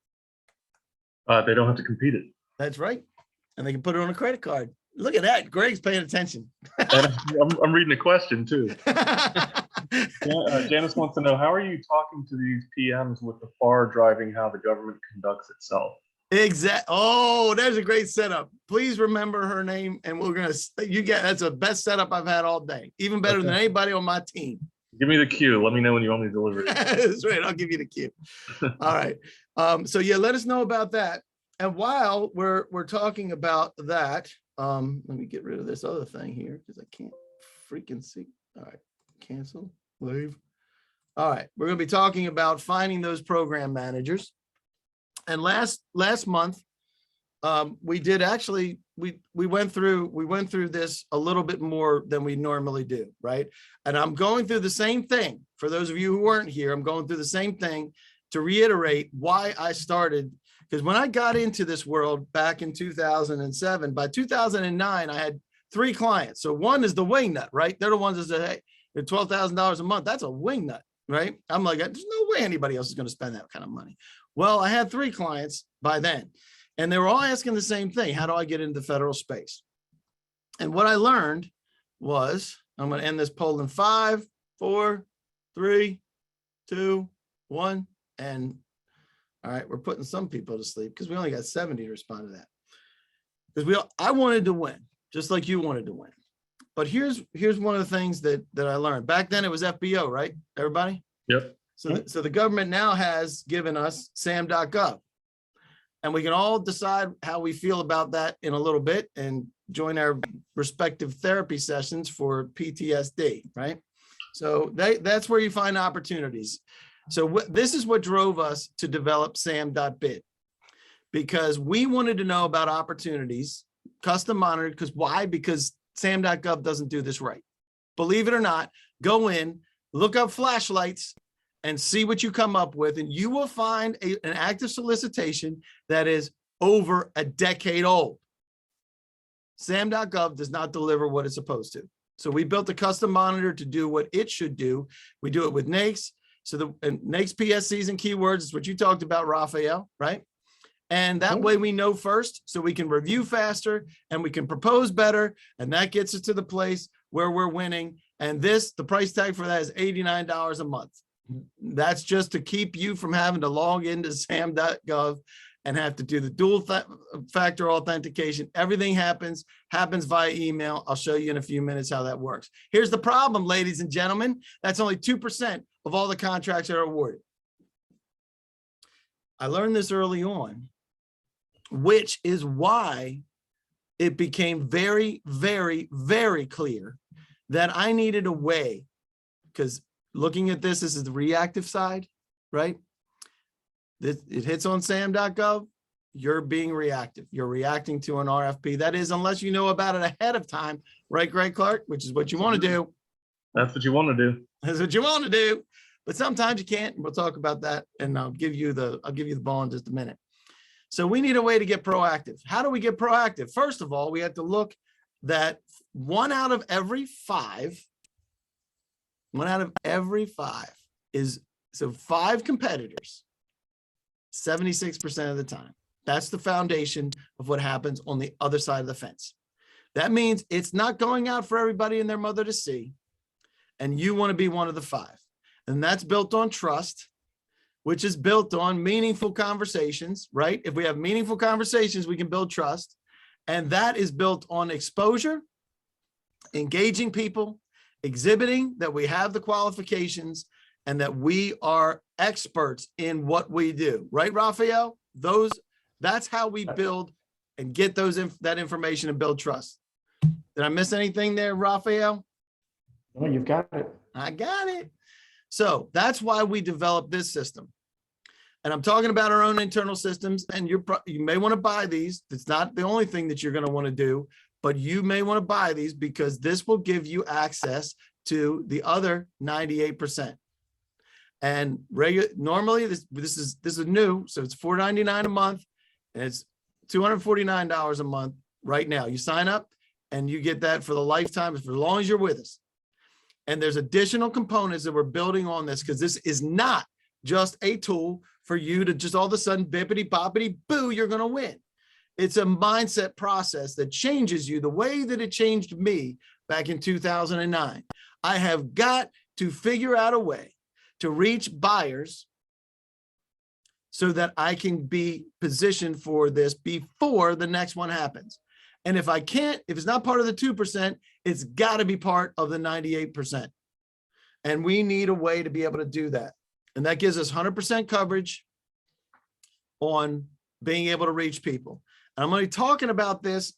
They don't have to compete it. That's right. And they can put it on a credit card. Look at that. Gregg's paying attention. And I'm reading a question too. Janice wants to know, how are you talking to these PMs with the FAR driving how the government conducts itself? Exactly. Oh, there's a great setup. Please remember her name, and we're gonna. That's the best setup I've had all day. Even better than anybody on my team. Give me the cue. Let me know when you want me to deliver it. That's right. I'll give you the cue. All right. So yeah, let us know about that. And while we're talking about that, let me get rid of this other thing here because I can't freaking see. All right, cancel, leave. All right, we're going to be talking about finding those program managers. And last month, we did actually we went through this a little bit more than we normally do, right? And I'm going through the same thing for those of you who weren't here. I'm going through the same thing to reiterate why I started. Because when I got into this world back in 2007, by 2009, I had 3 clients. So one is the wingnut, right? They're the ones that said, hey, they're $12,000 a month. That's a wingnut, right? I'm like, there's no way anybody else is going to spend that kind of money. Well, I had 3 clients by then, and they were all asking the same thing. How do I get into the federal space? And what I learned was, I'm going to end this poll in 5, 4, 3, 2, 1, and all right, we're putting some people to sleep because we only got 70 to respond to that. Because I wanted to win, just like you wanted to win. But here's one of the things that I learned. Back then it was FBO, right? Everybody? Yep. So the government now has given us Sam.gov. And we can all decide how we feel about that in a little bit and join our respective therapy sessions for PTSD, right? So that's where you find opportunities. So this is what drove us to develop Sam.bid, because we wanted to know about opportunities, custom monitored. Because why? Because Sam.gov doesn't do this right. Believe it or not, go in, look up flashlights, and see what you come up with, and you will find an active solicitation that is over a decade old. Sam.gov does not deliver what it's supposed to. So we built a custom monitor to do what it should do. We do it with NAICS. So the NAICS PSCs and keywords is what you talked about, Rafael, right? And that way we know first, so we can review faster and we can propose better. And that gets us to the place where we're winning. And the price tag for that is $89 a month. That's just to keep you from having to log into sam.gov and have to do the dual factor authentication. Everything happens via email. I'll show you in a few minutes how that works. Here's the problem, ladies and gentlemen. That's only 2% of all the contracts that are awarded. I learned this early on, which is why it became very, very, very clear that I needed a way, because looking at this is the reactive side, right? It hits on sam.gov, you're being reactive. You're reacting to an RFP. That is, unless you know about it ahead of time, right, Gregg Clarke, which is what you want to do. That's what you want to do. That's what you want to do. But sometimes you can't. We'll talk about that, and I'll give you the ball in just a minute. So we need a way to get proactive. How do we get proactive? First of all, we have to look that 1 out of every 5 is, so 5 competitors, 76% of the time. That's the foundation of what happens on the other side of the fence. That means it's not going out for everybody and their mother to see. And you want to be one of the 5. And that's built on trust, which is built on meaningful conversations, right? If we have meaningful conversations, we can build trust. And that is built on exposure, engaging people, exhibiting that we have the qualifications and that we are experts in what we do, right, Rafael? That's how we build and get that information and build trust. Did I miss anything there, Rafael? No, you've got it. I got it. So that's why we developed this system. And I'm talking about our own internal systems, and you may want to buy these. It's not the only thing that you're going to want to do, but you may want to buy these because this will give you access to the other 98%. And normally this is new, so it's $4.99 a month, and it's $249 a month right now. You sign up and you get that for the lifetime, for as long as you're with us. And there's additional components that we're building on this, because this is not just a tool for you to just all of a sudden bippity boppity boo, you're going to win. It's a mindset process that changes you the way that it changed me back in 2009. I have got to figure out a way to reach buyers so that I can be positioned for this before the next one happens. And if I can't, if it's not part of the 2%, it's got to be part of the 98%. And we need a way to be able to do that. And that gives us 100% coverage on being able to reach people. And I'm going to be talking about this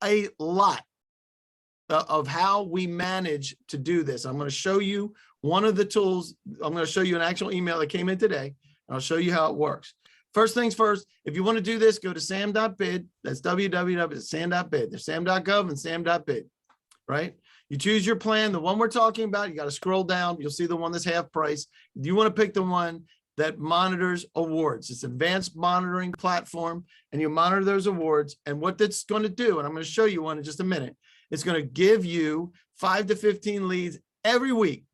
a lot of how we manage to do this. I'm going to show you one of the tools. I'm going to show you an actual email that came in today, and I'll show you how it works. First things first, if you want to do this, go to sam.bid. That's www.sam.bid. There's sam.gov and sam.bid, right? You choose your plan, the one we're talking about. You got to scroll down. You'll see the one that's half price. You want to pick the one that monitors awards. It's an advanced monitoring platform, and you monitor those awards. And what that's going to do, and I'm going to show you one in just a minute, it's going to give you 5 to 15 leads every week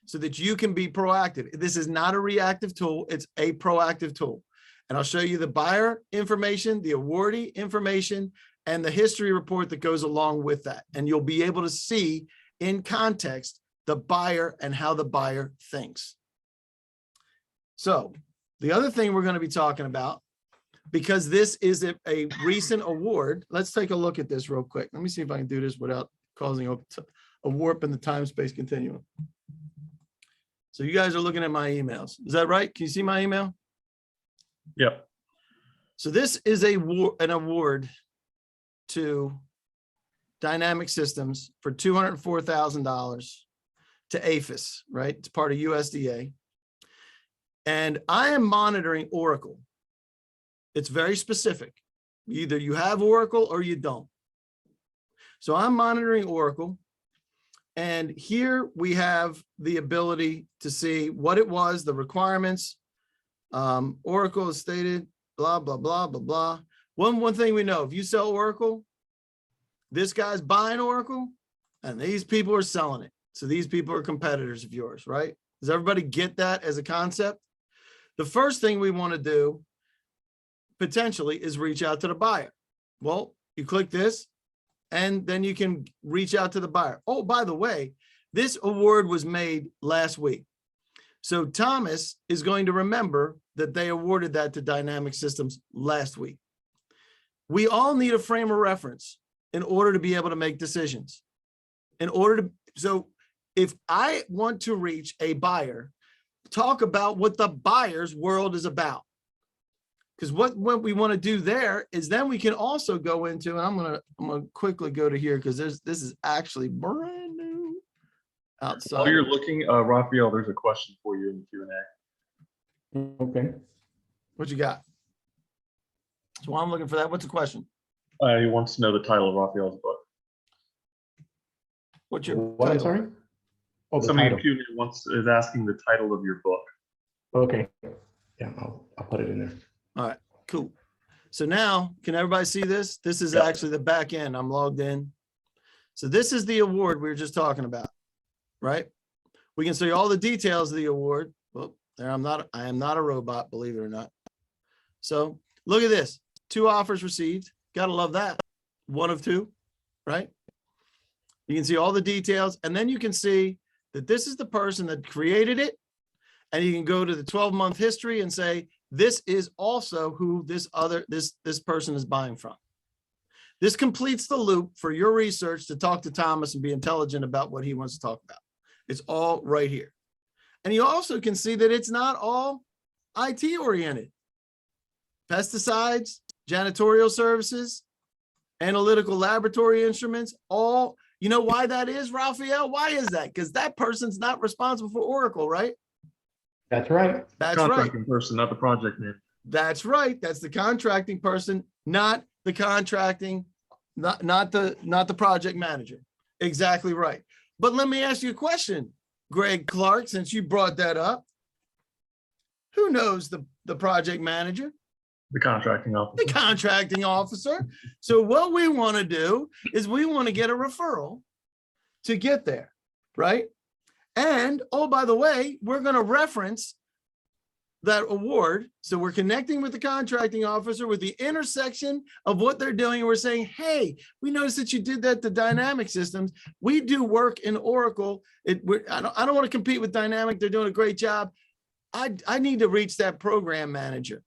so that you can be proactive. This is not a reactive tool. It's a proactive tool. And I'll show you the buyer information, the awardee information, and the history report that goes along with that. And you'll be able to see in context the buyer and how the buyer thinks. So the other thing we're going to be talking about, because this is a recent award, let's take a look at this real quick. Let me see if I can do this without causing a warp in the time-space continuum. So you guys are looking at my emails. Is that right? Can you see my email? Yep. So this is an award to Dynamic Systems for $204,000 to APHIS, right? It's part of USDA. And I am monitoring Oracle. It's very specific. Either you have Oracle or you don't. So I'm monitoring Oracle. And here we have the ability to see what it was, the requirements. Oracle is stated, blah, blah, blah, blah, blah. One thing we know, if you sell Oracle, this guy's buying Oracle and these people are selling it. So these people are competitors of yours, right? Does everybody get that as a concept? The first thing we want to do potentially is reach out to the buyer. Well, you click this and then you can reach out to the buyer. Oh, by the way, this award was made last week. So Thomas is going to remember that they awarded that to Dynamic Systems last week. We all need a frame of reference in order to be able to make decisions. So if I want to reach a buyer, talk about what the buyer's world is about. Because what we want to do there is then we can also go into, and I'm gonna quickly go to here because this is actually brand new outside. While you're looking, Rafael, there's a question for you in the Q&A. Okay. What you got? So while I'm looking for that, what's the question? He wants to know the title of Rafael's book. What's your What, I'm title? sorry? Oh, the Somebody title. in Q&A is asking the title of your book. Okay. Yeah, I'll put it in there. All right, cool. So now, can everybody see this? This is Yep. actually the back end. I'm logged in. So this is the award we were just talking about, right? We can see all the details of the award. Well, there I am not a robot, believe it or not. So look at this. 2 offers received. Gotta love that. 1 of 2, right? You can see all the details, and then you can see that this is the person that created it. And you can go to the 12-month history and say, this is also who this person is buying from. This completes the loop for your research to talk to Thomas and be intelligent about what he wants to talk about. It's all right here. And you also can see that it's not all IT oriented. Pesticides, janitorial services, analytical laboratory instruments, all You know why that is, Rafael? Why is that? Because that person's not responsible for Oracle, right? That's right. That's right. Contracting person, not the project manager. That's right. That's the contracting person, not the contracting, not the project manager. Exactly right. But let me ask you a question, Gregg Clarke, since you brought that up. Who knows the project manager? The contracting officer. The contracting officer. So what we want to do is we want to get a referral to get there, right? And oh, by the way, we're going to reference that award. So we're connecting with the contracting officer with the intersection of what they're doing. And we're saying, hey, we noticed that you did that to dynamic systems. We do work in Oracle. I don't want to compete with dynamic. They're doing a great job. I need to reach that program manager.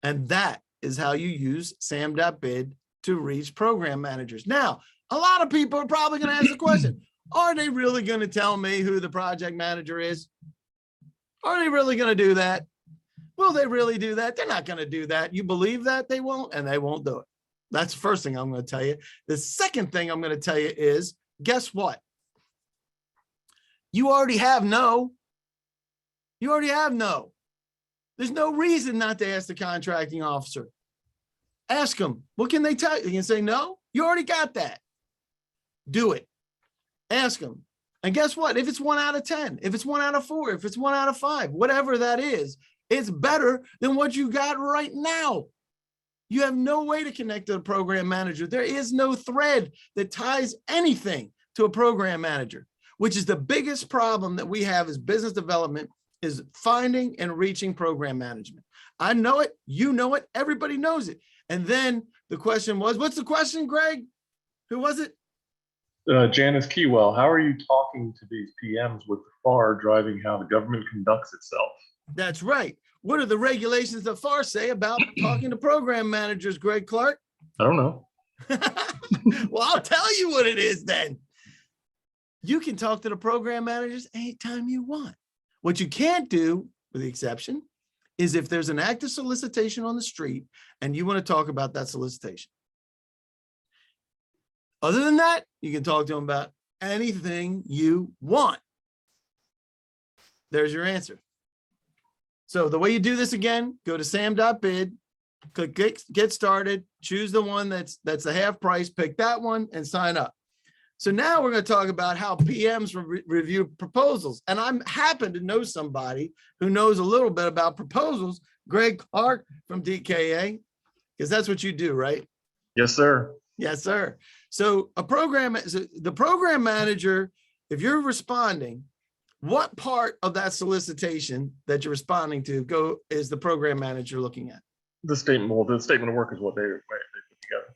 And that is how you use sam.bid to reach program managers. Now, a lot of people are probably going to ask the question, are they really going to tell me who the project manager is? Are they really going to do that? Will they really do that? They're not going to do that. You believe that? They won't, and they won't do it. That's the first thing I'm going to tell you. The second thing I'm going to tell you is, guess what? You already have no. You already have no. There's no reason not to ask the contracting officer. Ask them. What can they tell you? You can say no. You already got that. Do it. Ask them. And guess what? If it's 1 out of 10, if it's 1 out of 4, if it's 1 out of 5, whatever that is, it's better than what you got right now. You have no way to connect to the program manager. There is no thread that ties anything to a program manager, which is the biggest problem that we have as business development, is finding and reaching program management. I know it, you know it, everybody knows it. And then the question was, what's the question, Gregg? Who was it? Janice Keywell, how are you talking to these PMs with the FAR driving how the government conducts itself? That's right. What are the regulations that FAR say about talking to program managers, Gregg Clarke? I don't know. Well, I'll tell you what it is then. You can talk to the program managers anytime you want. What you can't do, with the exception, is if there's an active solicitation on the street and you want to talk about that solicitation. Other than that, you can talk to them about anything you want. There's your answer. So the way you do this again, go to sam.bid, click get started, choose the one that's the half price, pick that one and sign up. So now we're going to talk about how PMs review proposals. And I happen to know somebody who knows a little bit about proposals, Gregg Clarke from DKA, because that's what you do, right? Yes, sir. Yes, sir. So the program manager, if you're responding, what part of that solicitation that you're responding to is the program manager looking at? The statement of work is what they put together.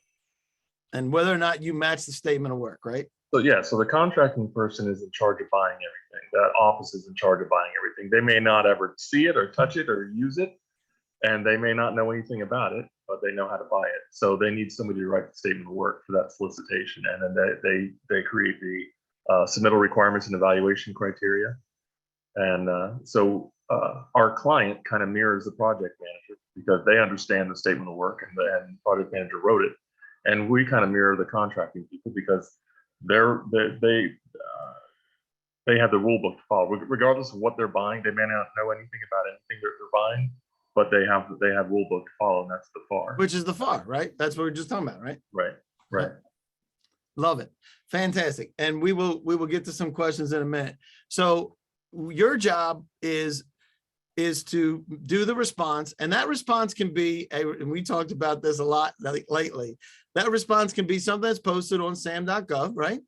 And whether or not you match the statement of work, right? So yeah, so the contracting person is in charge of buying everything. That office is in charge of buying everything. They may not ever see it or touch it or use it, and they may not know anything about it, but they know how to buy it. So they need somebody to write the statement of work for that solicitation, and then they create the submittal requirements and evaluation criteria. And so our client kind of mirrors the project manager because they understand the statement of work, and the project manager wrote it. And we kind of mirror the contracting people because they have the rule book to follow. Regardless of what they're buying, they may not know anything about anything that they're buying, but they have rule book to follow, and that's the FAR. Which is the FAR, right? That's what we're just talking about, right? Right. Love it. Fantastic. And we will get to some questions in a minute. So your job is to do the response, and that response can be and we talked about this a lot lately. That response can be something that's posted on sam.gov, right?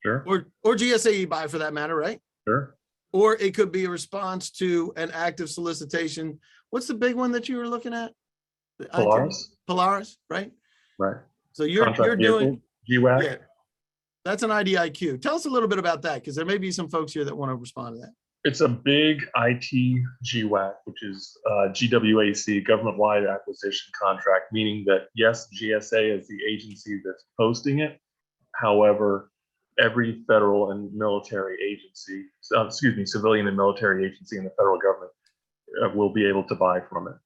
Sure. Or GSA eBuy for that matter, right? Sure. Or it could be a response to an active solicitation. What's the big one that you were looking at? Polaris. Polaris, right? Right. So you're doing GWAC. Yeah, that's an IDIQ. Tell us a little bit about that, because there may be some folks here that want to respond to that. It's a big IT GWAC, which is GWAC, government-wide acquisition contract, meaning that yes, GSA is the agency that's posting it. However, every federal and military agency, civilian and military agency in the federal government will be able to buy from it.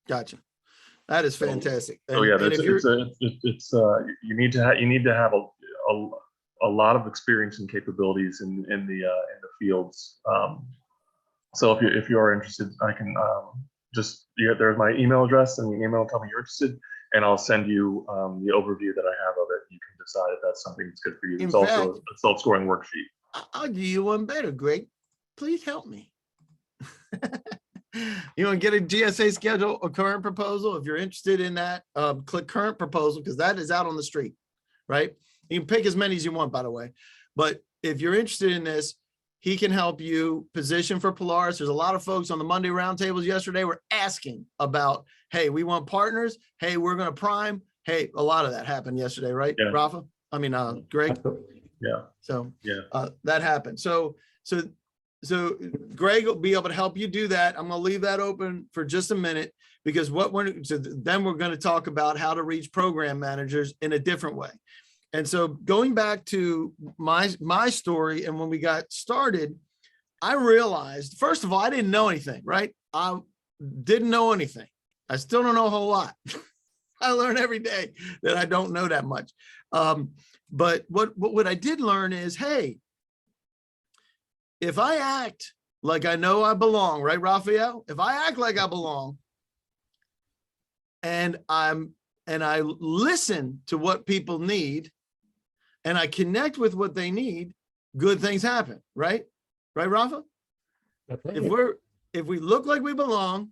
Gotcha. That is fantastic. So And- yeah, and that's, if you're- you need to have a lot of experience and capabilities in the fields. So if you are interested, I can there's my email address, and the email, tell me you're interested, and I'll send you the overview that I have of it. You can decide if that's something that's good for you. In It's also a self-scoring worksheet. I'll do you one better, Greg. Please help me. You want to get a GSA schedule or current proposal? If you're interested in that, click current proposal, because that is out on the street, right? You can pick as many as you want, by the way. But if you're interested in this, he can help you position for Polaris. There's a lot of folks on the Monday roundtables yesterday were asking about, hey, we want partners. Hey, we're going to prime. Hey, a lot of that happened yesterday, right, Yeah. Rafa? I mean, Greg. Yeah. So Yeah. that happened. So Greg will be able to help you do that. I'm going to leave that open for just a minute, because then we're going to talk about how to reach program managers in a different way. And so going back to my story, and when we got started, I realized, first of all, I didn't know anything, right? I didn't know anything. I still don't know a whole lot. I learn every day that I don't know that much. But what I did learn is, hey, if I act like I know I belong, right, Rafael? If I act like I belong, and I listen to what people need, and I connect with what they need, good things happen, right? Right, Rafa? That's right. If we look like we belong,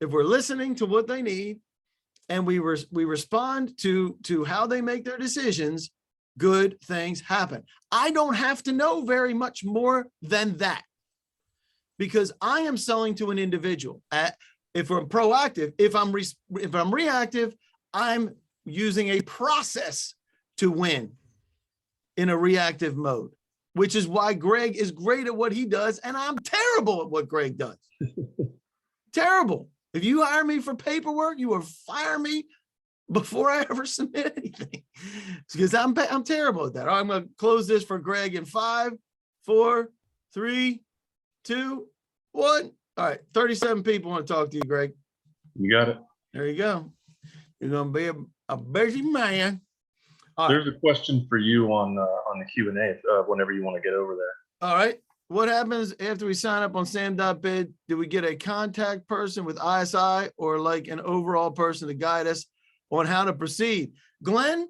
if we're listening to what they need, and we respond to how they make their decisions, good things happen. I don't have to know very much more than that, because I am selling to an individual. If I'm proactive, if I'm reactive, I'm using a process to win in a reactive mode, which is why Gregg is great at what he does, and I'm terrible at what Gregg does. Terrible. If you hire me for paperwork, you will fire me before I ever submit anything, because I'm terrible at that. All right, I'm going to close this for Gregg in 5, 4, 3, 2, 1. All right, 37 people want to talk to you, Gregg. You got it. There you go. You're going to be a busy man. All right. There's a question for you on the Q&A whenever you want to get over there. All right. What happens after we sign up on Sam.bid? Do we get a contact person with ISI, or like an overall person to guide us on how to proceed? Glenn,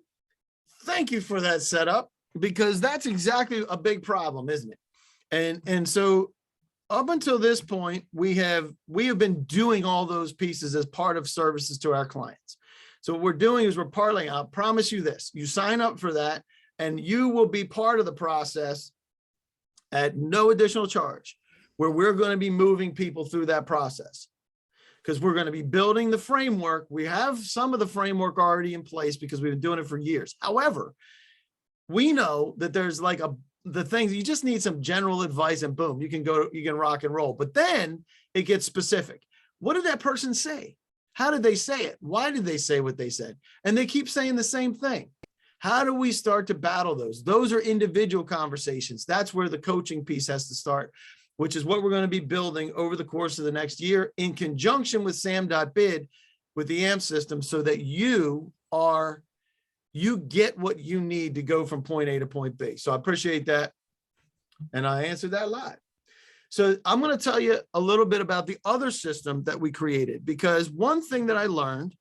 thank you for that setup, because that's exactly a big problem, isn't it? And so up until this point, we have been doing all those pieces as part of services to our clients. So what we're doing is we're parlaying. I'll promise you this: you sign up for that, and you will be part of the process at no additional charge, where we're going to be moving people through that process, because we're going to be building the framework. We have some of the framework already in place because we've been doing it for years. However, we know that there's like the things you just need some general advice, and boom, you can rock and roll. But then it gets specific. What did that person say? How did they say it? Why did they say what they said? And they keep saying the same thing. How do we start to battle those? Those are individual conversations. That's where the coaching piece has to start, which is what we're going to be building over the course of the next year in conjunction with Sam.bid, with the AMP system, so that you get what you need to go from point A to point B. So I appreciate that. And I answered that live. So I'm going to tell you a little bit about the other system that we created, because one thing that I learned,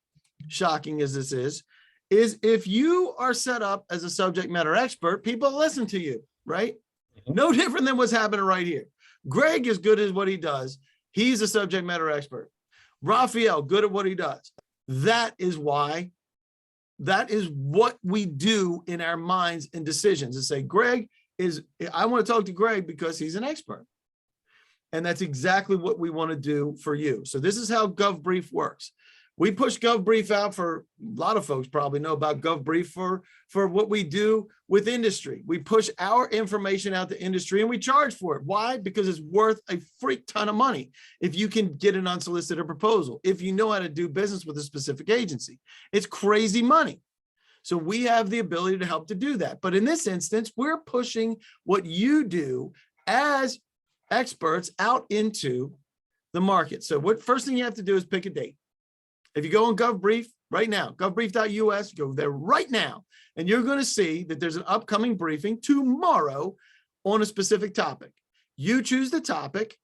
shocking as this is if you are set up as a subject matter expert, people listen to you, right? No different than what's happening right here. Gregg is good at what he does. He's a subject matter expert. Rafael, good at what he does. That is what we do in our minds and decisions, and say, I want to talk to Gregg because he's an expert. And that's exactly what we want to do for you. So this is how GovBrief works. We push GovBrief out for a lot of folks probably know about GovBrief for what we do with industry. We push our information out to industry, and we charge for it. Why? Because it's worth a freak ton of money if you can get an unsolicited proposal, if you know how to do business with a specific agency. It's crazy money. So we have the ability to help to do that. But in this instance, we're pushing what you do as experts out into the market. So first thing you have to do is pick a date. If you go on GovBrief right now, govbrief.us, go there right now, and you're going to see that there's an upcoming briefing tomorrow on a specific topic. You choose the topic.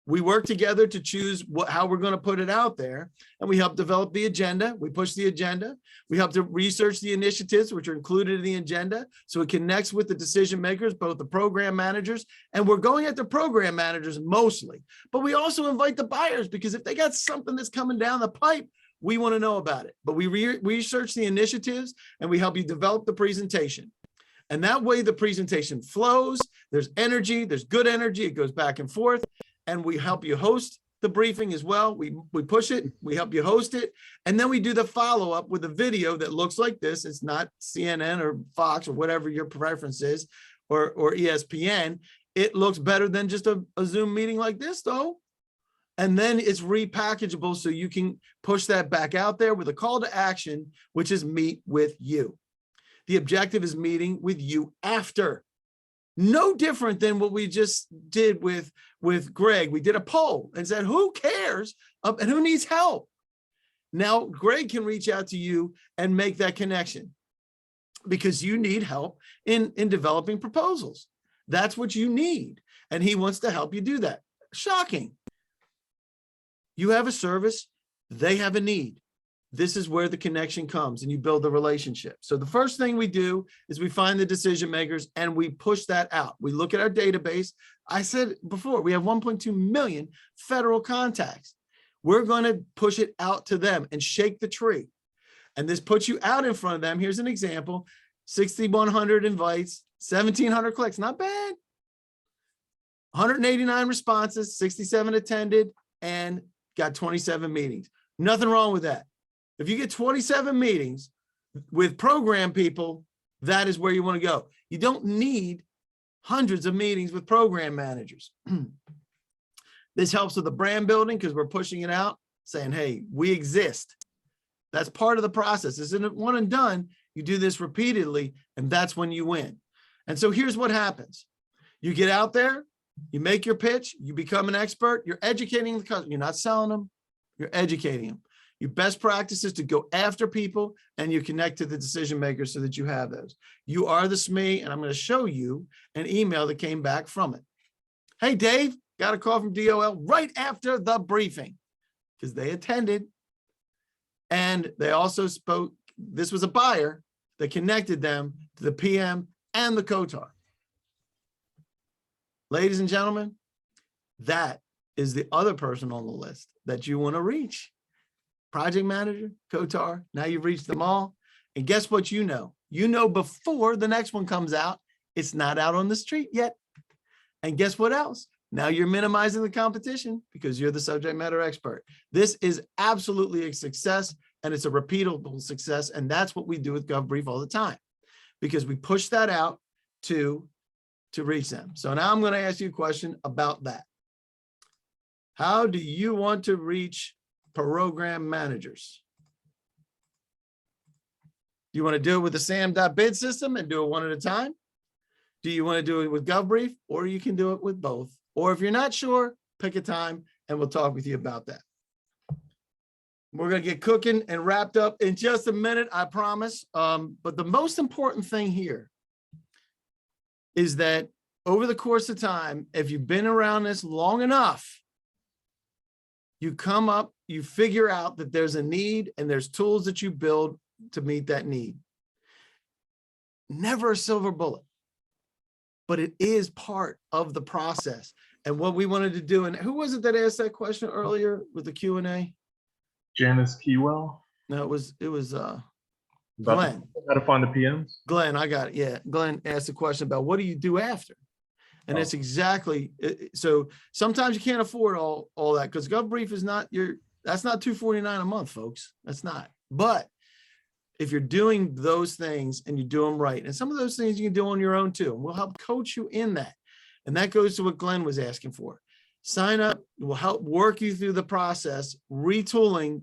We work together to choose how we're going to put it out there, and we help develop the agenda. We push the agenda. We help to research the initiatives which are included in the agenda, so it connects with the decision makers, both the program managers, and we're going at the program managers mostly, but we also invite the buyers, because if they got something that's coming down the pipe, we want to know about it. But we research the initiatives, and we help you develop the presentation. And that way the presentation flows, there's energy, there's good energy, it goes back and forth. And we help you host the briefing as well. We push it, we help you host it. And then we do the follow-up with a video that looks like this. It's not CNN or Fox or whatever your preference is, or ESPN. It looks better than just a Zoom meeting like this though. And then it's repackageable so you can push that back out there with a call to action, which is meet with you. The objective is meeting with you after. No different than what we just did with Gregg. We did a poll and said, who cares and who needs help? Now, Gregg can reach out to you and make that connection because you need help in developing proposals. That's what you need. And he wants to help you do that. Shocking. You have a service, they have a need. This is where the connection comes and you build the relationship. So the first thing we do is we find the decision makers and we push that out. We look at our database. I said before, we have 1.2 million federal contacts. We're going to push it out to them and shake the tree. And this puts you out in front of them. Here's an example, 6,100 invites, 1,700 clicks, not bad. 189 responses, 67 attended, and got 27 meetings. Nothing wrong with that. If you get 27 meetings with program people, that is where you want to go. You don't need hundreds of meetings with program managers. This helps with the brand building because we're pushing it out, saying, hey, we exist. That's part of the process. This isn't one and done. You do this repeatedly, and that's when you win. And so here's what happens. You get out there, you make your pitch, you become an expert, you're educating the customer. You're not selling them, you're educating them. Your best practice is to go after people and you connect to the decision makers so that you have those. You are the SME, and I'm going to show you an email that came back from it. Hey, Dave, got a call from DOL right after the briefing because they attended. And they also spoke, this was a buyer that connected them to the PM and the COTAR. Ladies and gentlemen, that is the other person on the list that you want to reach. Project manager, COTAR, now you've reached them all. And guess what you know? You know before the next one comes out, it's not out on the street yet. And guess what else? Now you're minimizing the competition because you're the subject matter expert. This is absolutely a success, and it's a repeatable success. And that's what we do with GovBrief all the time because we push that out to reach them. So now I'm going to ask you a question about that. How do you want to reach program managers? Do you want to do it with the sam.bid system and do it one at a time? Do you want to do it with GovBrief, or you can do it with both? Or if you're not sure, pick a time and we'll talk with you about that. We're going to get cooking and wrapped up in just a minute, I promise. But the most important thing here is that over the course of time, if you've been around this long enough, you come up, you figure out that there's a need and there's tools that you build to meet that need. Never a silver bullet, but it is part of the process. And what we wanted to do, and who was it that asked that question earlier with the Q&A? Janice Keywell. No, it was Glenn. How to find the PMs? Glenn, I got it. Yeah, Glenn asked a question about what do you do after? And that's exactly, so sometimes you can't afford all that because GovBrief is not that's not $249 a month, folks. That's not. But if you're doing those things and you do them right, and some of those things you can do on your own too, and we'll help coach you in that. And that goes to what Glenn was asking for. Sign up, we'll help work you through the process, retooling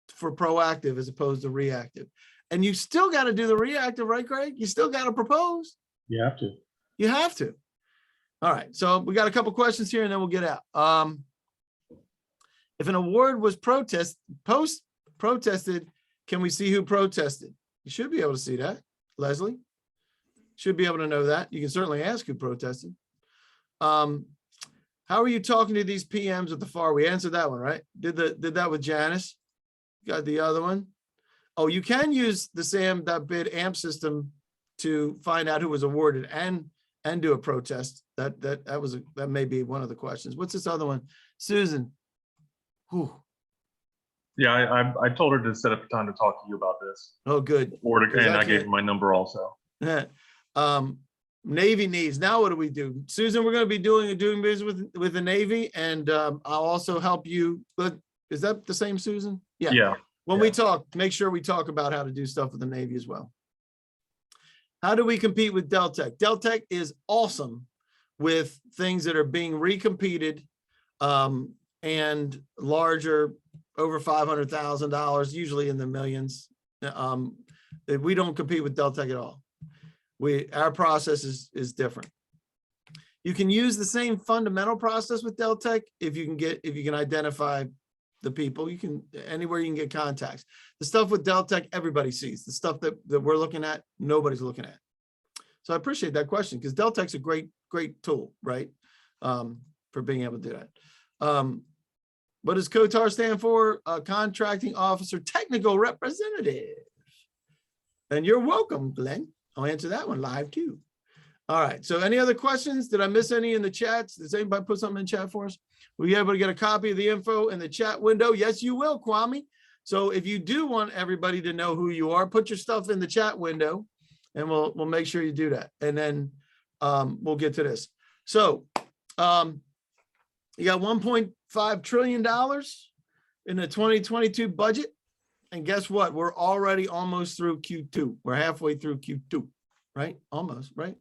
for proactive as opposed to reactive. And you still got to do the reactive, right, Gregg? You still got to propose. You have to. You have to. All right, so we got a couple questions here and then we'll get out. If an award was protested. Can we see who protested? You should be able to see that, Leslie. Should be able to know that. You can certainly ask who protested. How are you talking to these PMs at the FAR? We answered that one, right? Did that with Janice. Got the other one. Oh, you can use the Sam.bid AMP system to find out who was awarded and do a protest. That may be one of the questions. What's this other one? Susan. Whew. Yeah, I told her to set up a time to talk to you about this. Oh, good. And I gave her my number also. Navy needs. Now what do we do? Susan, we're going to be doing business with the Navy, and I'll also help you. But is that the same Susan? Yeah. Yeah. When we talk, make sure we talk about how to do stuff with the Navy as well. How do we compete with Deltec? Deltec is awesome with things that are being recompeted and larger, over $500,000, usually in the millions. We don't compete with Deltec at all. Our process is different. You can use the same fundamental process with Deltec if you can identify the people. You can anywhere you can get contacts. The stuff with Deltec, everybody sees. The stuff that we're looking at, nobody's looking at. So I appreciate that question because Deltec's a great tool, right? For being able to do that. What does COTAR stand for? Contracting Officer Technical Representative. And you're welcome, Glenn. I'll answer that one live too. All right. So any other questions? Did I miss any in the chats? Does anybody put something in chat for us? Will you be able to get a copy of the info in the chat window? Yes, you will, Kwame. So if you do want everybody to know who you are, put your stuff in the chat window and we'll make sure you do that. And then we'll get to this. So you got $1.5 trillion in the 2022 budget. And guess what? We're already almost through Q2. We're halfway through Q2, right? Almost, right?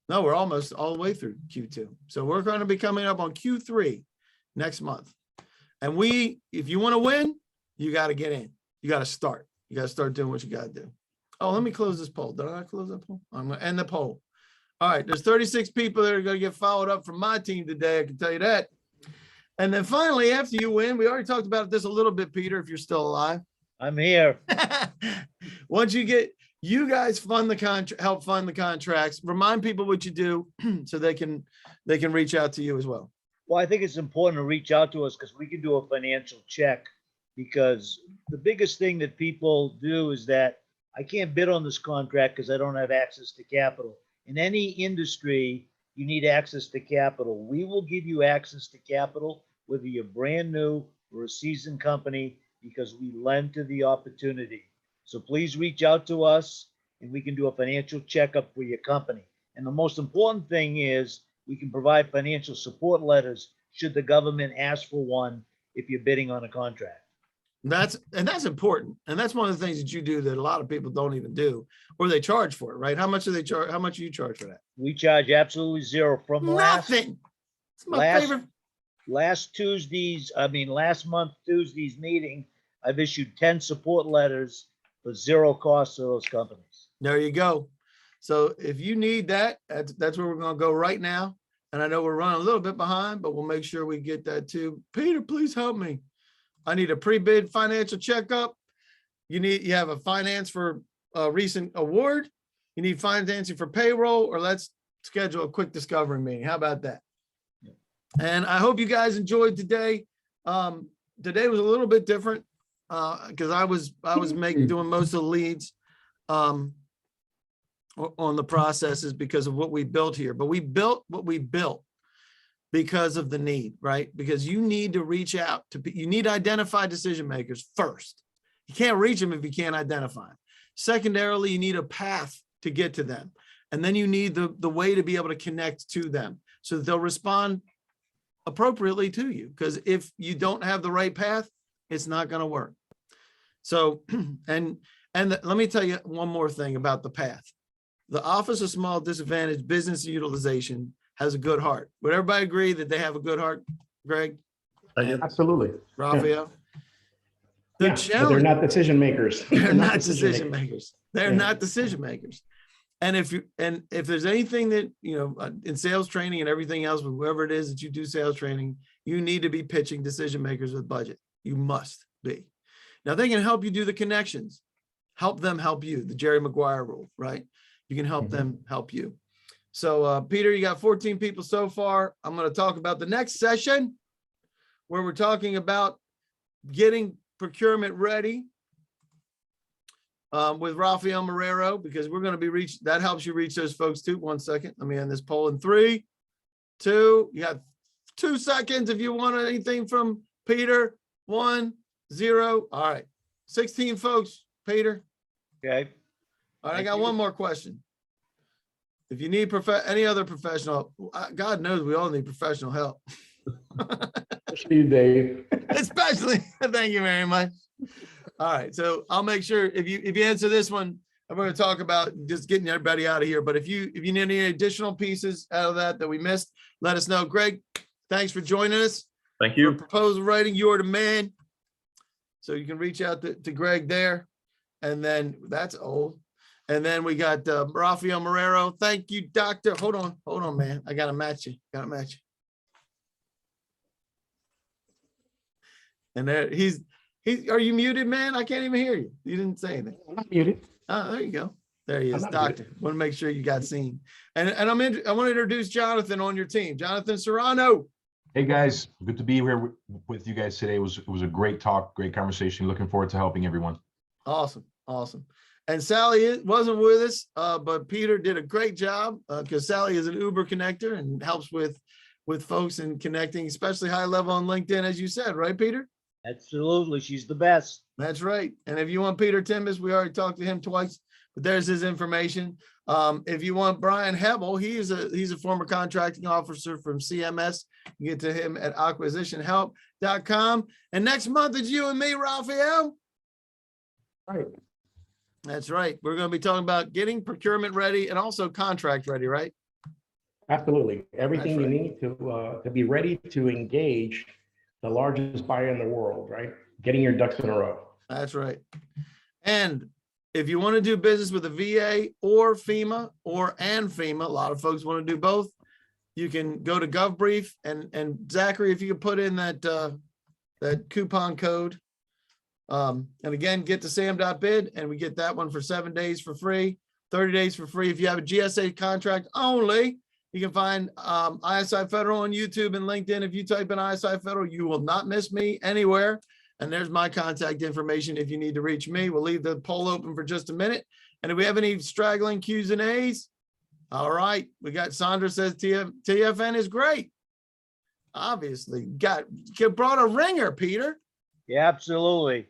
No, we're almost all the way through Q2. So we're going to be coming up on Q3 next month. And if you want to win, you got to get in. You got to start. You got to start doing what you got to do. Oh, let me close this poll. Did I close that poll? I'm going to end the poll. All right. There's 36 people that are going to get followed up from my team today. I can tell you that. And then finally, after you win, we already talked about this a little bit, Peter, if you're still alive. I'm here. Once you guys fund the contract, help fund the contracts, remind people what you do so they can reach out to you as well. Well, I think it's important to reach out to us because we can do a financial check, because the biggest thing that people do is that I can't bid on this contract because I don't have access to capital. In any industry, you need access to capital. We will give you access to capital, whether you're brand new or a seasoned company, because we lend to the opportunity. So please reach out to us and we can do a financial checkup for your company. And the most important thing is we can provide financial support letters should the government ask for one if you're bidding on a contract. That's important. And that's one of the things that you do that a lot of people don't even do, or they charge for it, right? How much do they charge? How much do you charge for that? We charge absolutely zero from nothing. It's my favorite. Last month, Tuesday's meeting, I've issued 10 support letters for zero cost to those companies. There you go. So if you need that, that's where we're going to go right now. And I know we're running a little bit behind, but we'll make sure we get that too. Peter, please help me. I need a pre-bid financial checkup. You have a finance for a recent award. You need financing for payroll, or let's schedule a quick discovery meeting. How about that? Yeah. And I hope you guys enjoyed today. Today was a little bit different because I was doing most of the leads on the processes because of what we built here. But we built what we built because of the need, right? Because you need to reach out to, you need to identify decision makers first. You can't reach them if you can't identify them. Secondarily, you need a path to get to them. And then you need the way to be able to connect to them so that they'll respond appropriately to you. Because if you don't have the right path, it's not going to work. So, let me tell you one more thing about the path. The Office of Small Disadvantaged Business Utilization has a good heart. Would everybody agree that they have a good heart, Greg? Absolutely. Raphael? Yeah. But they're not decision makers. They're not decision makers. They're not decision makers. And if there's anything that, in sales training and everything else, whoever it is that you do sales training, you need to be pitching decision makers with budget. You must be. Now they can help you do the connections, help them help you, the Jerry Maguire rule, right? You can help them help you. So Peter, you got 14 people so far. I'm going to talk about the next session where we're talking about getting procurement ready with Rafael Marrero, because we're going to be that helps you reach those folks too. 1 second. Let me end this poll in 3, 2. You got 2 seconds if you want anything from Peter. 1, 0. All right. 16 folks, Peter. Okay. All right. I got one more question. If you need any other professional, God knows we all need professional help. Especially you, Dave. Especially, thank you very much. All right, so I'll make sure if you answer this one, I'm going to talk about just getting everybody out of here. But if you need any additional pieces out of that we missed, let us know. Gregg, thanks for joining us. Thank you. For proposal writing, you're the man. So you can reach out to Gregg there, and then that's old. And then we got Rafael Marrero. Thank you, doctor. Hold on, man. I gotta match you. And there he's. Are you muted, man? I can't even hear you. You didn't say anything. I'm not muted. Oh, there you go. There he is, I'm not doctor. muted. Want to make sure you got seen. And I want to introduce Jonathan on your team. Jonathan Serrano. Hey guys, good to be here with you guys today. It was a great talk, great conversation. Looking forward to helping everyone. Awesome. And Sally wasn't with us, but Peter did a great job because Sally is an Uber connector and helps with folks and connecting, especially high level on LinkedIn, as you said, right, Peter? Absolutely. She's the best. That's right. And if you want Peter Timbas, we already talked to him twice, but there's his information. If you want Brian Hebel, he's a former contracting officer from CMS. You get to him at acquisitionhelp.com. And next month it's you and me, Rafael. Right. That's right. We're going to be talking about getting procurement ready and also contract ready, right? Absolutely. Everything That's you right. need to be ready to engage the largest buyer in the world, right? Getting your ducks in a row. That's right. And if you want to do business with a VA or FEMA and FEMA, a lot of folks want to do both. You can go to GovBrief and Zachary, if you could put in that coupon code. And again, get to sam.bid and we get that one for 7 days for free, 30 days for free. If you have a GSA contract only, you can find ISI Federal on YouTube and LinkedIn. If you type in ISI Federal, you will not miss me anywhere. And there's my contact information if you need to reach me. We'll leave the poll open for just a minute. And if we have any straggling Q's and A's, all right. We got Sandra says TFN is great. Obviously, brought a ringer, Peter. Yeah, absolutely.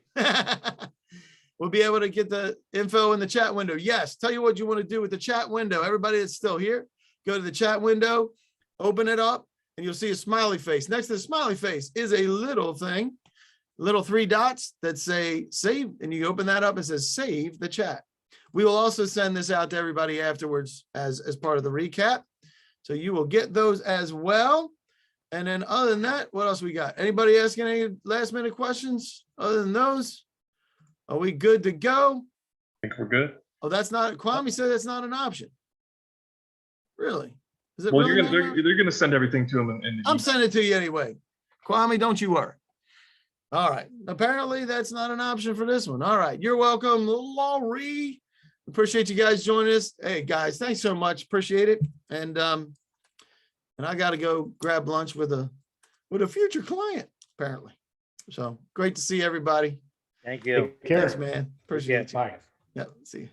We'll be able to get the info in the chat window. Yes, tell you what you want to do with the chat window. Everybody that's still here, go to the chat window, open it up, and you'll see a smiley face. Next to the smiley face is a little thing, little 3 dots that say save, and you open that up and it says save the chat. We will also send this out to everybody afterwards as part of the recap. So you will get those as well. And then other than that, what else we got? Anybody asking any last minute questions other than those? Are we good to go? I think we're good. Oh, that's not, Kwame said that's not an option. Really? Is it Well, really they're gonna send everything to him. And I'm sending it to you anyway. Kwame, don't you worry. All right. Apparently that's not an option for this one. All right. You're welcome, Laurie. Appreciate you guys joining us. Hey guys, thanks so much. Appreciate it. And I got to go grab lunch with a future client, apparently. So great to see everybody. Thank you. Take care. Thanks, man. Appreciate you. Bye. Yep. See you.